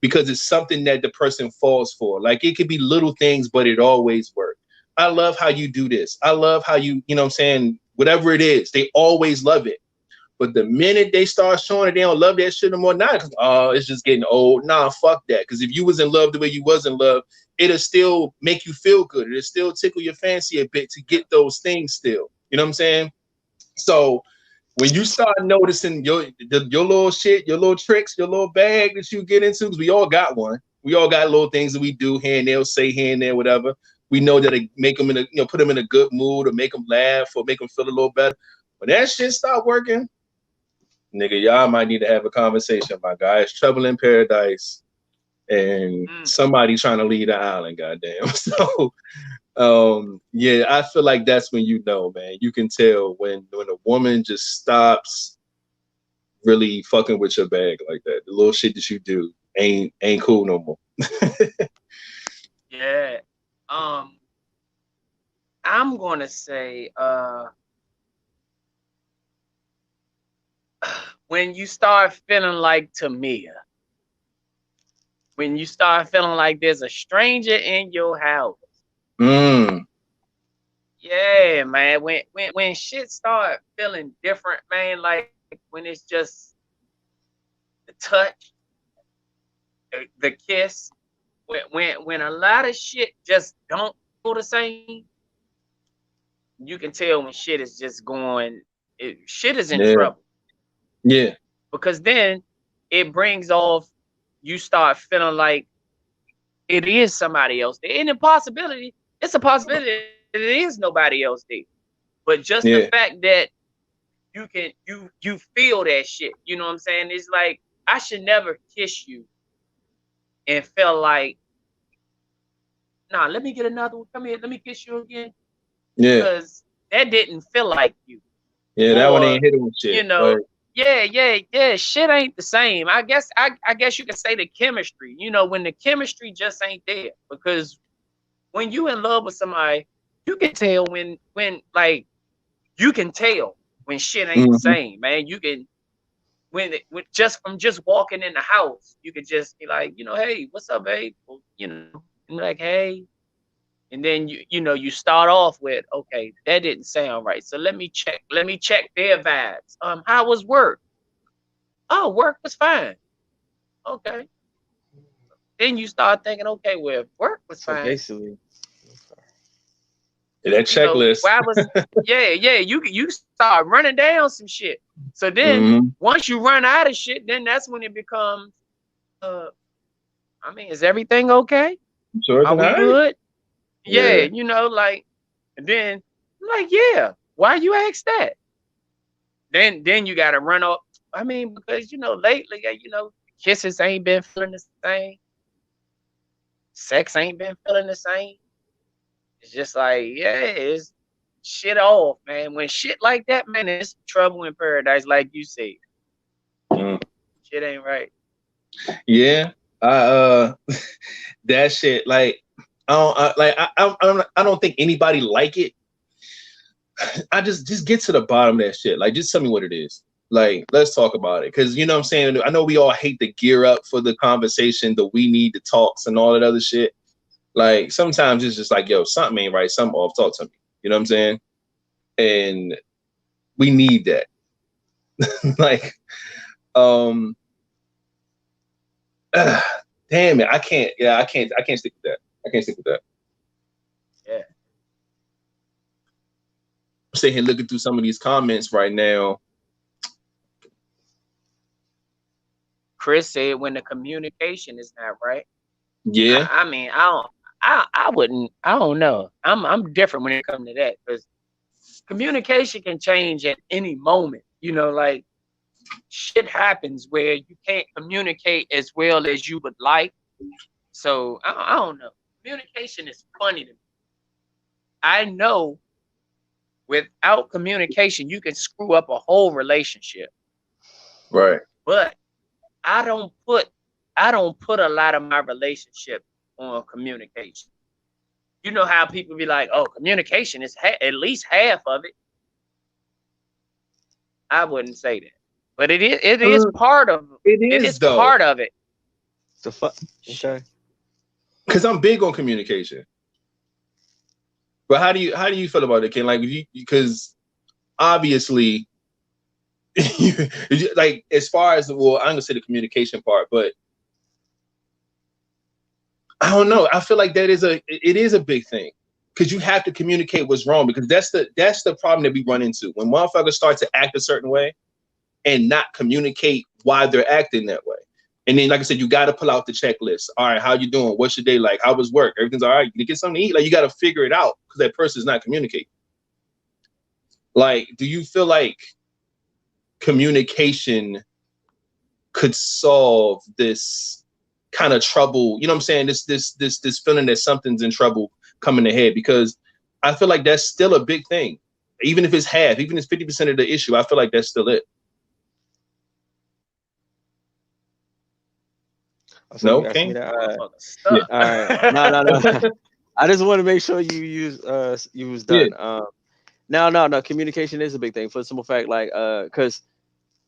Because it's something that the person falls for. Like it could be little things, but it always works. I love how you do this. I love how you know what I'm saying, whatever it is, they always love it. But the minute they start showing it, they don't love that shit no more. Not because, oh, it's just getting old. Nah, fuck that. Because if you was in love the way you was in love, it'll still make you feel good. It'll still tickle your fancy a bit to get those things still. You know what I'm saying? So when you start noticing your little shit, your little tricks, your little bag that you get into, because we all got one. We all got little things that we do here and there, say here and there, whatever. We know that it make them in a, you know, put them in a good mood or make them laugh or make them feel a little better. When that shit start working, nigga, y'all might need to have a conversation, my guy. It's trouble in paradise, and somebody trying to leave the island, goddamn. So, yeah, I feel like that's when you know, man. You can tell when a woman just stops really fucking with your bag like that. The little shit that you do ain't cool no more. Yeah. I'm gonna say when you start feeling like Tamia, when you start feeling like there's a stranger in your house. Yeah, man. When shit start feeling different, man, like when it's just the touch, the kiss, when a lot of shit just don't go the same, you can tell when shit is just going, shit is in trouble. Yeah. Because then it brings off, you start feeling like it is somebody else there. And it's a possibility that it is nobody else there. But just the fact that you feel that shit, you know what I'm saying? It's like, I should never kiss you and feel like, nah, let me get another one. Come here, let me kiss you again. Yeah. Because that didn't feel like you. Yeah, that one ain't hitting with shit. You know, yeah. Shit ain't the same. I guess you could say the chemistry. You know, when the chemistry just ain't there. Because when you in love with somebody, you can tell when like, you can tell when shit ain't the same, man. You can when just from just walking in the house, you could just be like, you know, hey, what's up, babe? Well, you know, and like, hey. And then you know, you start off with, okay, that didn't sound right. So let me check their vibes. How was work? Oh, work was fine. Okay. Then you start thinking, okay, well, work was fine. Basically, that checklist. Why was you start running down some shit. So then once you run out of shit, then that's when it becomes, I mean, is everything okay? Sure, are we good? Yeah, you know, like, and then like, yeah, why you ask that? Then you gotta run up. I mean, because, you know, lately, you know, kisses ain't been feeling the same. Sex ain't been feeling the same. It's just like, yeah, it's shit off, man. When shit like that, man, it's trouble in paradise, like you said. Shit ain't right. Yeah, that shit, like, I don't think anybody like it. I just get to the bottom of that shit. Like, just tell me what it is. Like, let's talk about it. Because, you know what I'm saying? I know we all hate to gear up for the conversation, the we need the talks and all that other shit. Like, sometimes it's just like, yo, something ain't right. Something off. Talk to me. You know what I'm saying? And we need that. Like, damn it. I can't stick with that. I can't stick with that. Yeah. I'm sitting here looking through some of these comments right now. Chris said when the communication is not right. Yeah. I mean, I wouldn't. I don't know. I'm different when it comes to that because communication can change at any moment. You know, like shit happens where you can't communicate as well as you would like. So I don't know. Communication is funny to me. I know without communication, you can screw up a whole relationship. Right. But I don't put a lot of my relationship on communication. You know how people be like, "Oh, communication is at least half of it." I wouldn't say that, but it is part of It it is is though. part of it. The fuck. Okay. Because I'm big on communication. But how do you feel about it, Ken? Like, because obviously, like as far as I'm gonna say the communication part, but I don't know. I feel like it is a big thing because you have to communicate what's wrong because that's the problem that we run into when motherfuckers start to act a certain way and not communicate why they're acting that way. And then, like I said, you got to pull out the checklist. All right, how you doing? What's your day like? How was work? Everything's all right. You get something to eat. Like you got to figure it out because that person's not communicating. Like, do you feel like communication could solve this kind of trouble? You know what I'm saying? This feeling that something's in trouble coming ahead, because I feel like that's still a big thing. Even if it's half, even if it's 50% of the issue, I feel like that's still it. So No, you asked me King? that. Yeah. All right. No. I just want to make sure you was done. Yeah. No. Communication is a big thing for the simple fact, like, because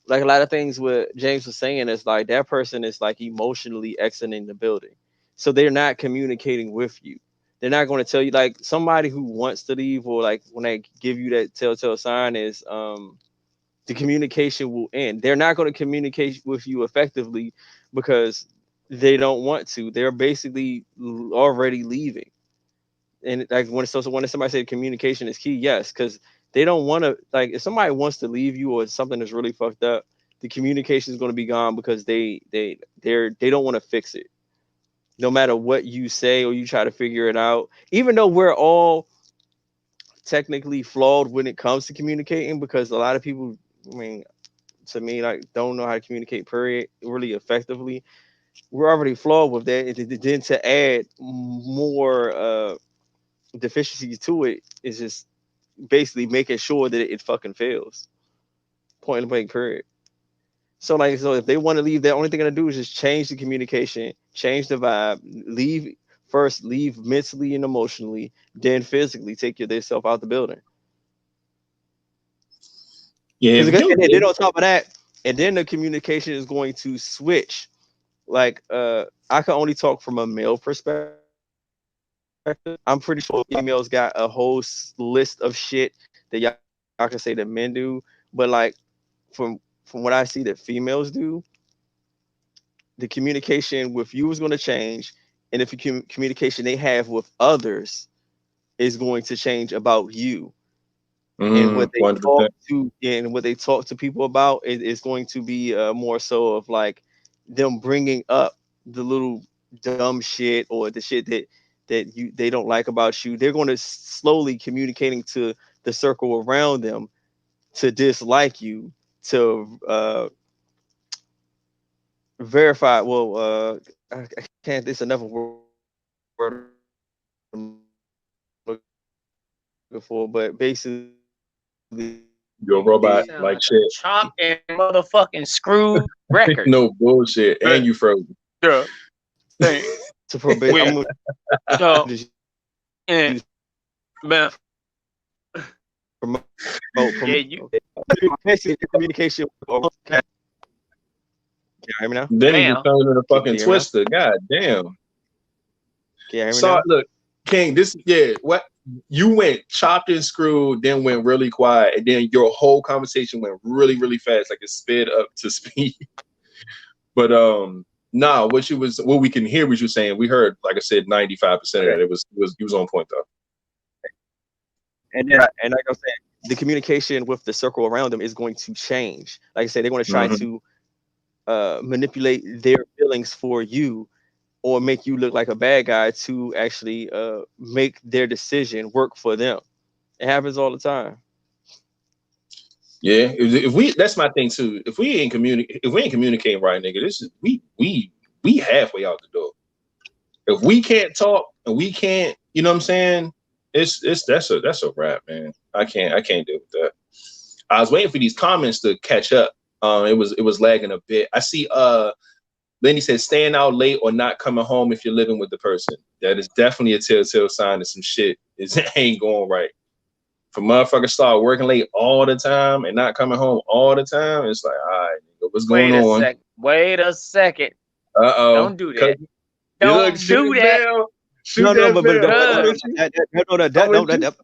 like a lot of things what James was saying is like that person is like emotionally exiting the building, so they're not communicating with you. They're not going to tell you, like somebody who wants to leave or like when they give you that telltale sign is the communication will end. They're not going to communicate with you effectively because they don't want to. They're basically already leaving. And like when somebody said communication is key, yes, because they don't want to, like if somebody wants to leave you or something is really fucked up, the communication is going to be gone because they don't want to fix it. No matter what you say or you try to figure it out, even though we're all technically flawed when it comes to communicating, because a lot of people, I mean, to me, like don't know how to communicate period really effectively. We're already flawed with that, and then to add more deficiencies to it is just basically making sure that it fucking fails. Point blank period. So if they want to leave, the only thing they're gonna do is just change the communication, change the vibe, leave mentally and emotionally, then physically take yourself out the building. Yeah. And then on top of that, and then the communication is going to switch. Like I can only talk from a male perspective. I'm pretty sure females got a whole list of shit that y'all can say that men do, but like from what I see that females do, the communication with you is going to change, and if the communication they have with others is going to change about you, and what they 100%. talk to and what they talk to people about is going to be more so of like them bringing up the little dumb shit or the shit that they don't like about you. They're going to slowly communicating to the circle around them to dislike you, to verify. Well, I can't. It's another word I'm looking for, but basically, You're a robot Sound like like a shit. chopped and motherfucking screwed record. No bullshit. And you frozen. Yeah. Thing. to probate. I'm With gonna so just and use man, promote. yeah, you Basically, communication. Can you hear me now? Then he just now. turned into a Can fucking you hear me now? twister. God damn. Can you hear me So now? look, King, what you went chopped and screwed, then went really quiet, and then your whole conversation went really, really fast, like it sped up to speed. But nah, what we can hear what you're saying. We heard, like I said, 95% of that. It was on point though. And like I'm saying, the communication with the circle around them is going to change. Like I said, they're going to try Mhm. to manipulate their feelings for you or make you look like a bad guy to actually make their decision work for them. It happens all the time. Yeah, if we, that's my thing too. If we ain't communicating right, nigga, this is we halfway out the door. If we can't talk and we can't, you know what I'm saying? That's a wrap, man. I can't deal with that. I was waiting for these comments to catch up. It was lagging a bit. I see Lenny said staying out late or not coming home if you're living with the person. That is definitely a telltale sign that some shit ain't going right. For motherfuckers start working late all the time and not coming home all the time, it's like, all right, nigga, what's going on? Wait a second. Uh-oh. Don't do that. Don't do that.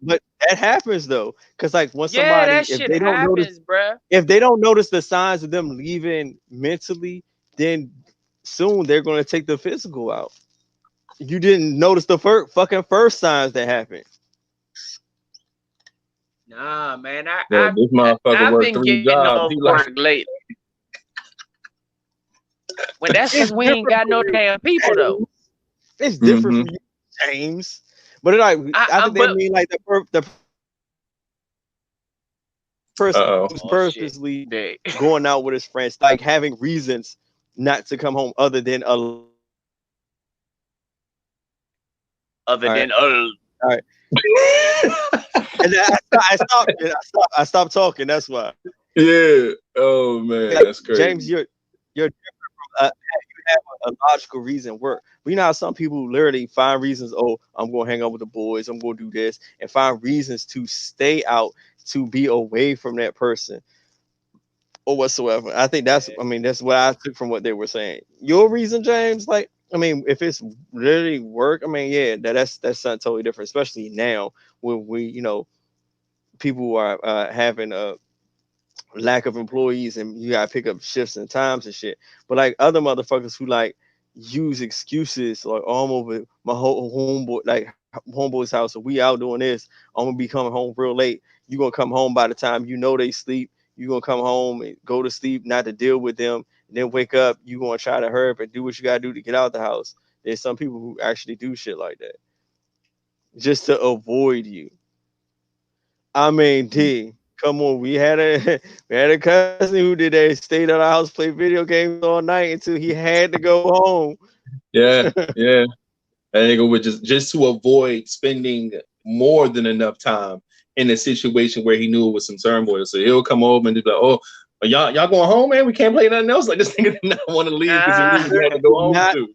But that happens though, because like when somebody, that shit happens, bruh. if they don't notice the signs of them leaving mentally, then soon they're going to take the physical out. You didn't notice the first signs that happened. Nah, man, this motherfucker I've worked been 3 getting jobs. off work lately. When that's because we ain't got no damn people though. It's different from you, James. But it, like I think they mean like the person who's purposely going out with his friends, like having reasons not to come home other than all right. And then I stopped talking. That's why. Yeah. Oh man, like, that's crazy. James, you're different from you have a logical reason work. But you know how some people literally find reasons. Oh, I'm gonna hang out with the boys. I'm gonna do this, and find reasons to stay out, to be away from that person or whatsoever. I think that's what I took from what they were saying. Your reason, James, like. I mean, if it's really work, I mean, yeah, that's something totally different, especially now when people are having a lack of employees and you gotta pick up shifts and times and shit. But like other motherfuckers who like use excuses like, oh, I'm over my homeboy's house, so we out doing this. I'm gonna be coming home real late. You gonna come home by the time you know they sleep. You gonna come home and go to sleep, not to deal with them. And then wake up, you gonna try to hurry up and do what you gotta do to get out the house. There's some people who actually do shit like that just to avoid you. I mean, D, come on, we had a cousin who did that, stayed at our house, play video games all night until he had to go home. Yeah. That nigga would just to avoid spending more than enough time in a situation where he knew it was some turmoil. So he'll come over and be like, oh, y'all going home, man? We can't play nothing else. Like this nigga did not want to leave because he knew he had to go home too.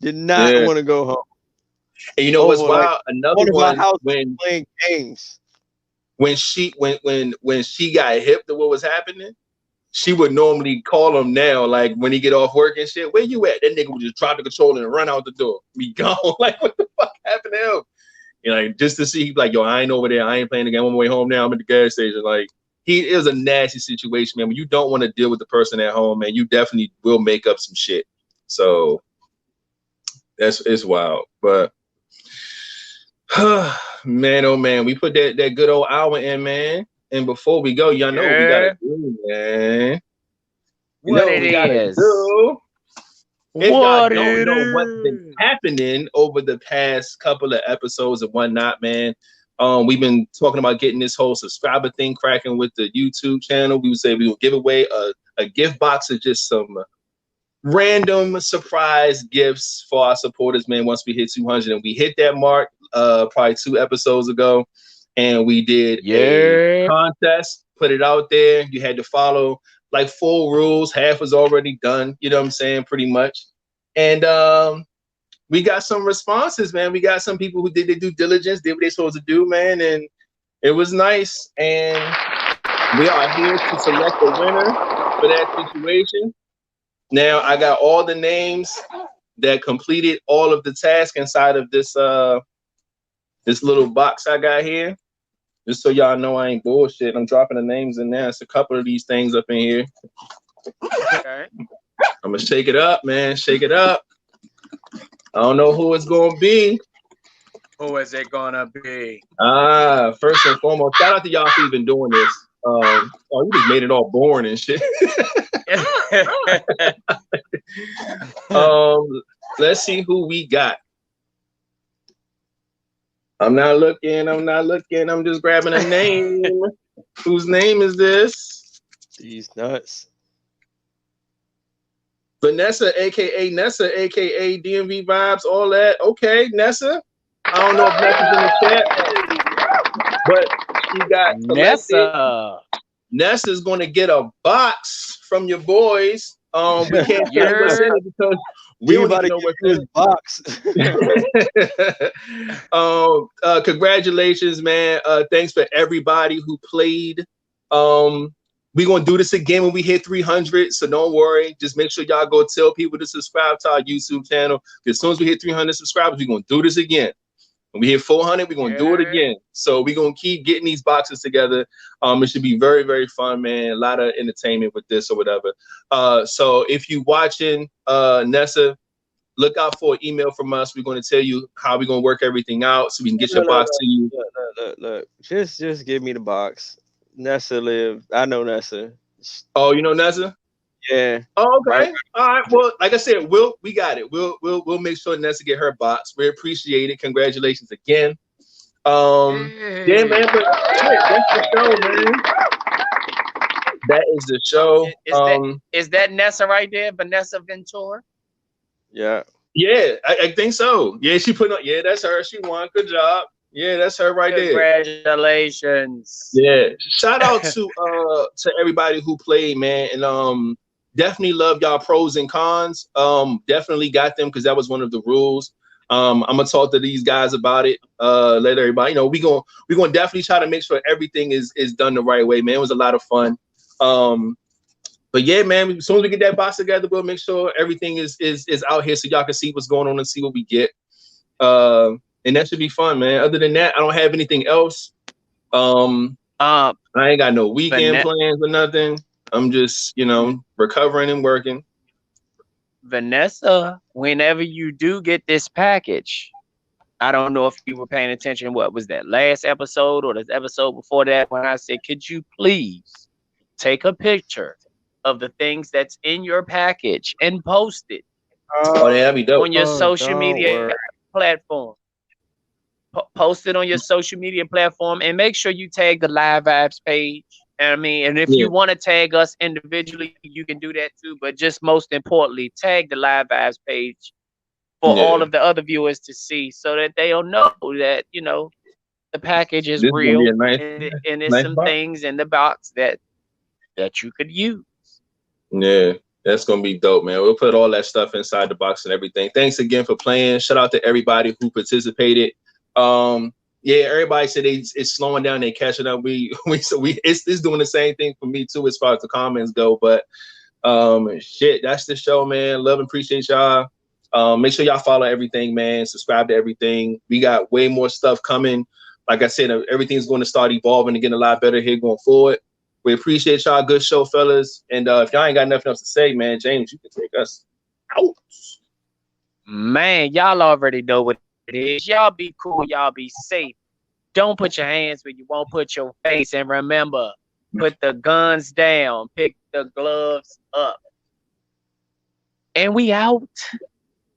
Did not want to go home. And you know what's wild? Another one when playing games. When she got hip to what was happening, she would normally call him now, like when he get off work and shit. Where you at? That nigga would just drop the controller and run out the door. Be gone. Like what the fuck happened to him? You know, like, just to see, like, yo, I ain't over there. I ain't playing the game. I'm on my way home now. I'm at the gas station. Like, it was a nasty situation, man. When you don't want to deal with the person at home, man, you definitely will make up some shit. So it's wild, but. Man, oh man, we put that good old hour in, man. And before we go, y'all know what we gotta do, man. What it is. If y'all don't know what's been happening over the past couple of episodes and whatnot, man. We've been talking about getting this whole subscriber thing cracking with the YouTube channel. We would say we will give away a gift box of just some random surprise gifts for our supporters, man. Once we hit 200, and we hit that mark probably 2 episodes ago, and we did a contest, put it out there. You had to follow like 4 rules. Half was already done, you know what I'm saying, pretty much. And we got some responses, man. We got some people who did their due diligence, did what they're supposed to do, man, and it was nice. And we are here to select a winner for that situation. Now I got all the names that completed all of the tasks inside of this this little box I got here. Just so y'all know I ain't bullshit. I'm dropping the names in there. It's a couple of these things up in here. Okay. I'm gonna shake it up, man. Shake it up. I don't know who it's gonna be. Who is it gonna be? First and foremost, shout out to y'all for even doing this. You just made it all boring and shit. Let's see who we got. I'm not looking. I'm just grabbing a name. Whose name is this? These nuts. Vanessa, aka Nessa, aka DMV Vibes, all that. Okay, Nessa. I don't know if Nessa's in the chat, but she got Nessa. Nessa's gonna get a box from your boys. We can't tell you what's in it because we don't even know what's in this box. Congratulations, man. Thanks for everybody who played. We're gonna do this again when we hit 300, so don't worry. Just make sure y'all go tell people to subscribe to our YouTube channel. As soon as we hit 300 subscribers, we're gonna do this again. When we hit 400, we're gonna do it again. So we're gonna keep getting these boxes together. It should be very, very fun, man. A lot of entertainment with this or whatever. So if you're watching, Nessa, look out for an email from us. We're gonna tell you how we're gonna work everything out so we can get your box to you. Look. Just give me the box. Nessa live. I know Nessa. Oh, you know Nessa? Yeah. Oh, okay. Right. All right. Well, like I said, we got it. We'll make sure Nessa get her box. We appreciate it. Congratulations again. Yeah, man. But shit, that's the show, man. That is the show. Is that Nessa right there? Vanessa Ventura? Yeah. Yeah, I think so. Yeah, she put on. Yeah, that's her. She won. Good job. Yeah, that's her right there. Congratulations. Yeah. Shout out to everybody who played, man. And definitely love y'all pros and cons. Definitely got them because that was one of the rules. I'm gonna talk to these guys about it. Let everybody, you know, we gonna definitely try to make sure everything is done the right way, man. It was a lot of fun. But yeah, man, as soon as we get that box together, we'll make sure everything is out here so y'all can see what's going on and see what we get. And that should be fun, man. Other than that, I don't have anything else. I ain't got no weekend plans or nothing. I'm just, recovering and working. Vanessa, whenever you do get this package, I don't know if you were paying attention. What was that last episode or the episode before that when I said, could you please take a picture of the things that's in your package and post it that'd be dope. On your social media platform. Post it on your social media platform and make sure you tag the Live Vibes page. And if you want to tag us individually, you can do that too. But just most importantly, tag the Live Vibes page for all of the other viewers to see so that they'll know that, the package is real and there's some things in the box that you could use. Yeah, that's going to be dope, man. We'll put all that stuff inside the box and everything. Thanks again for playing. Shout out to everybody who participated. Everybody said it's slowing down, they catching up. It's doing the same thing for me too as far as the comments go. But that's the show, man. Love and appreciate y'all. Make sure y'all follow everything, man. Subscribe to everything. We got way more stuff coming. Like I said, everything's going to start evolving and getting a lot better here going forward. We appreciate y'all. Good show, fellas. And if y'all ain't got nothing else to say, man, James, you can take us out. Man, y'all already know what it is. Y'all be cool. Y'all be safe. Don't put your hands where you won't put your face. And remember, put the guns down. Pick the gloves up. And we out.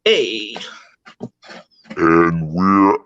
Hey. And we're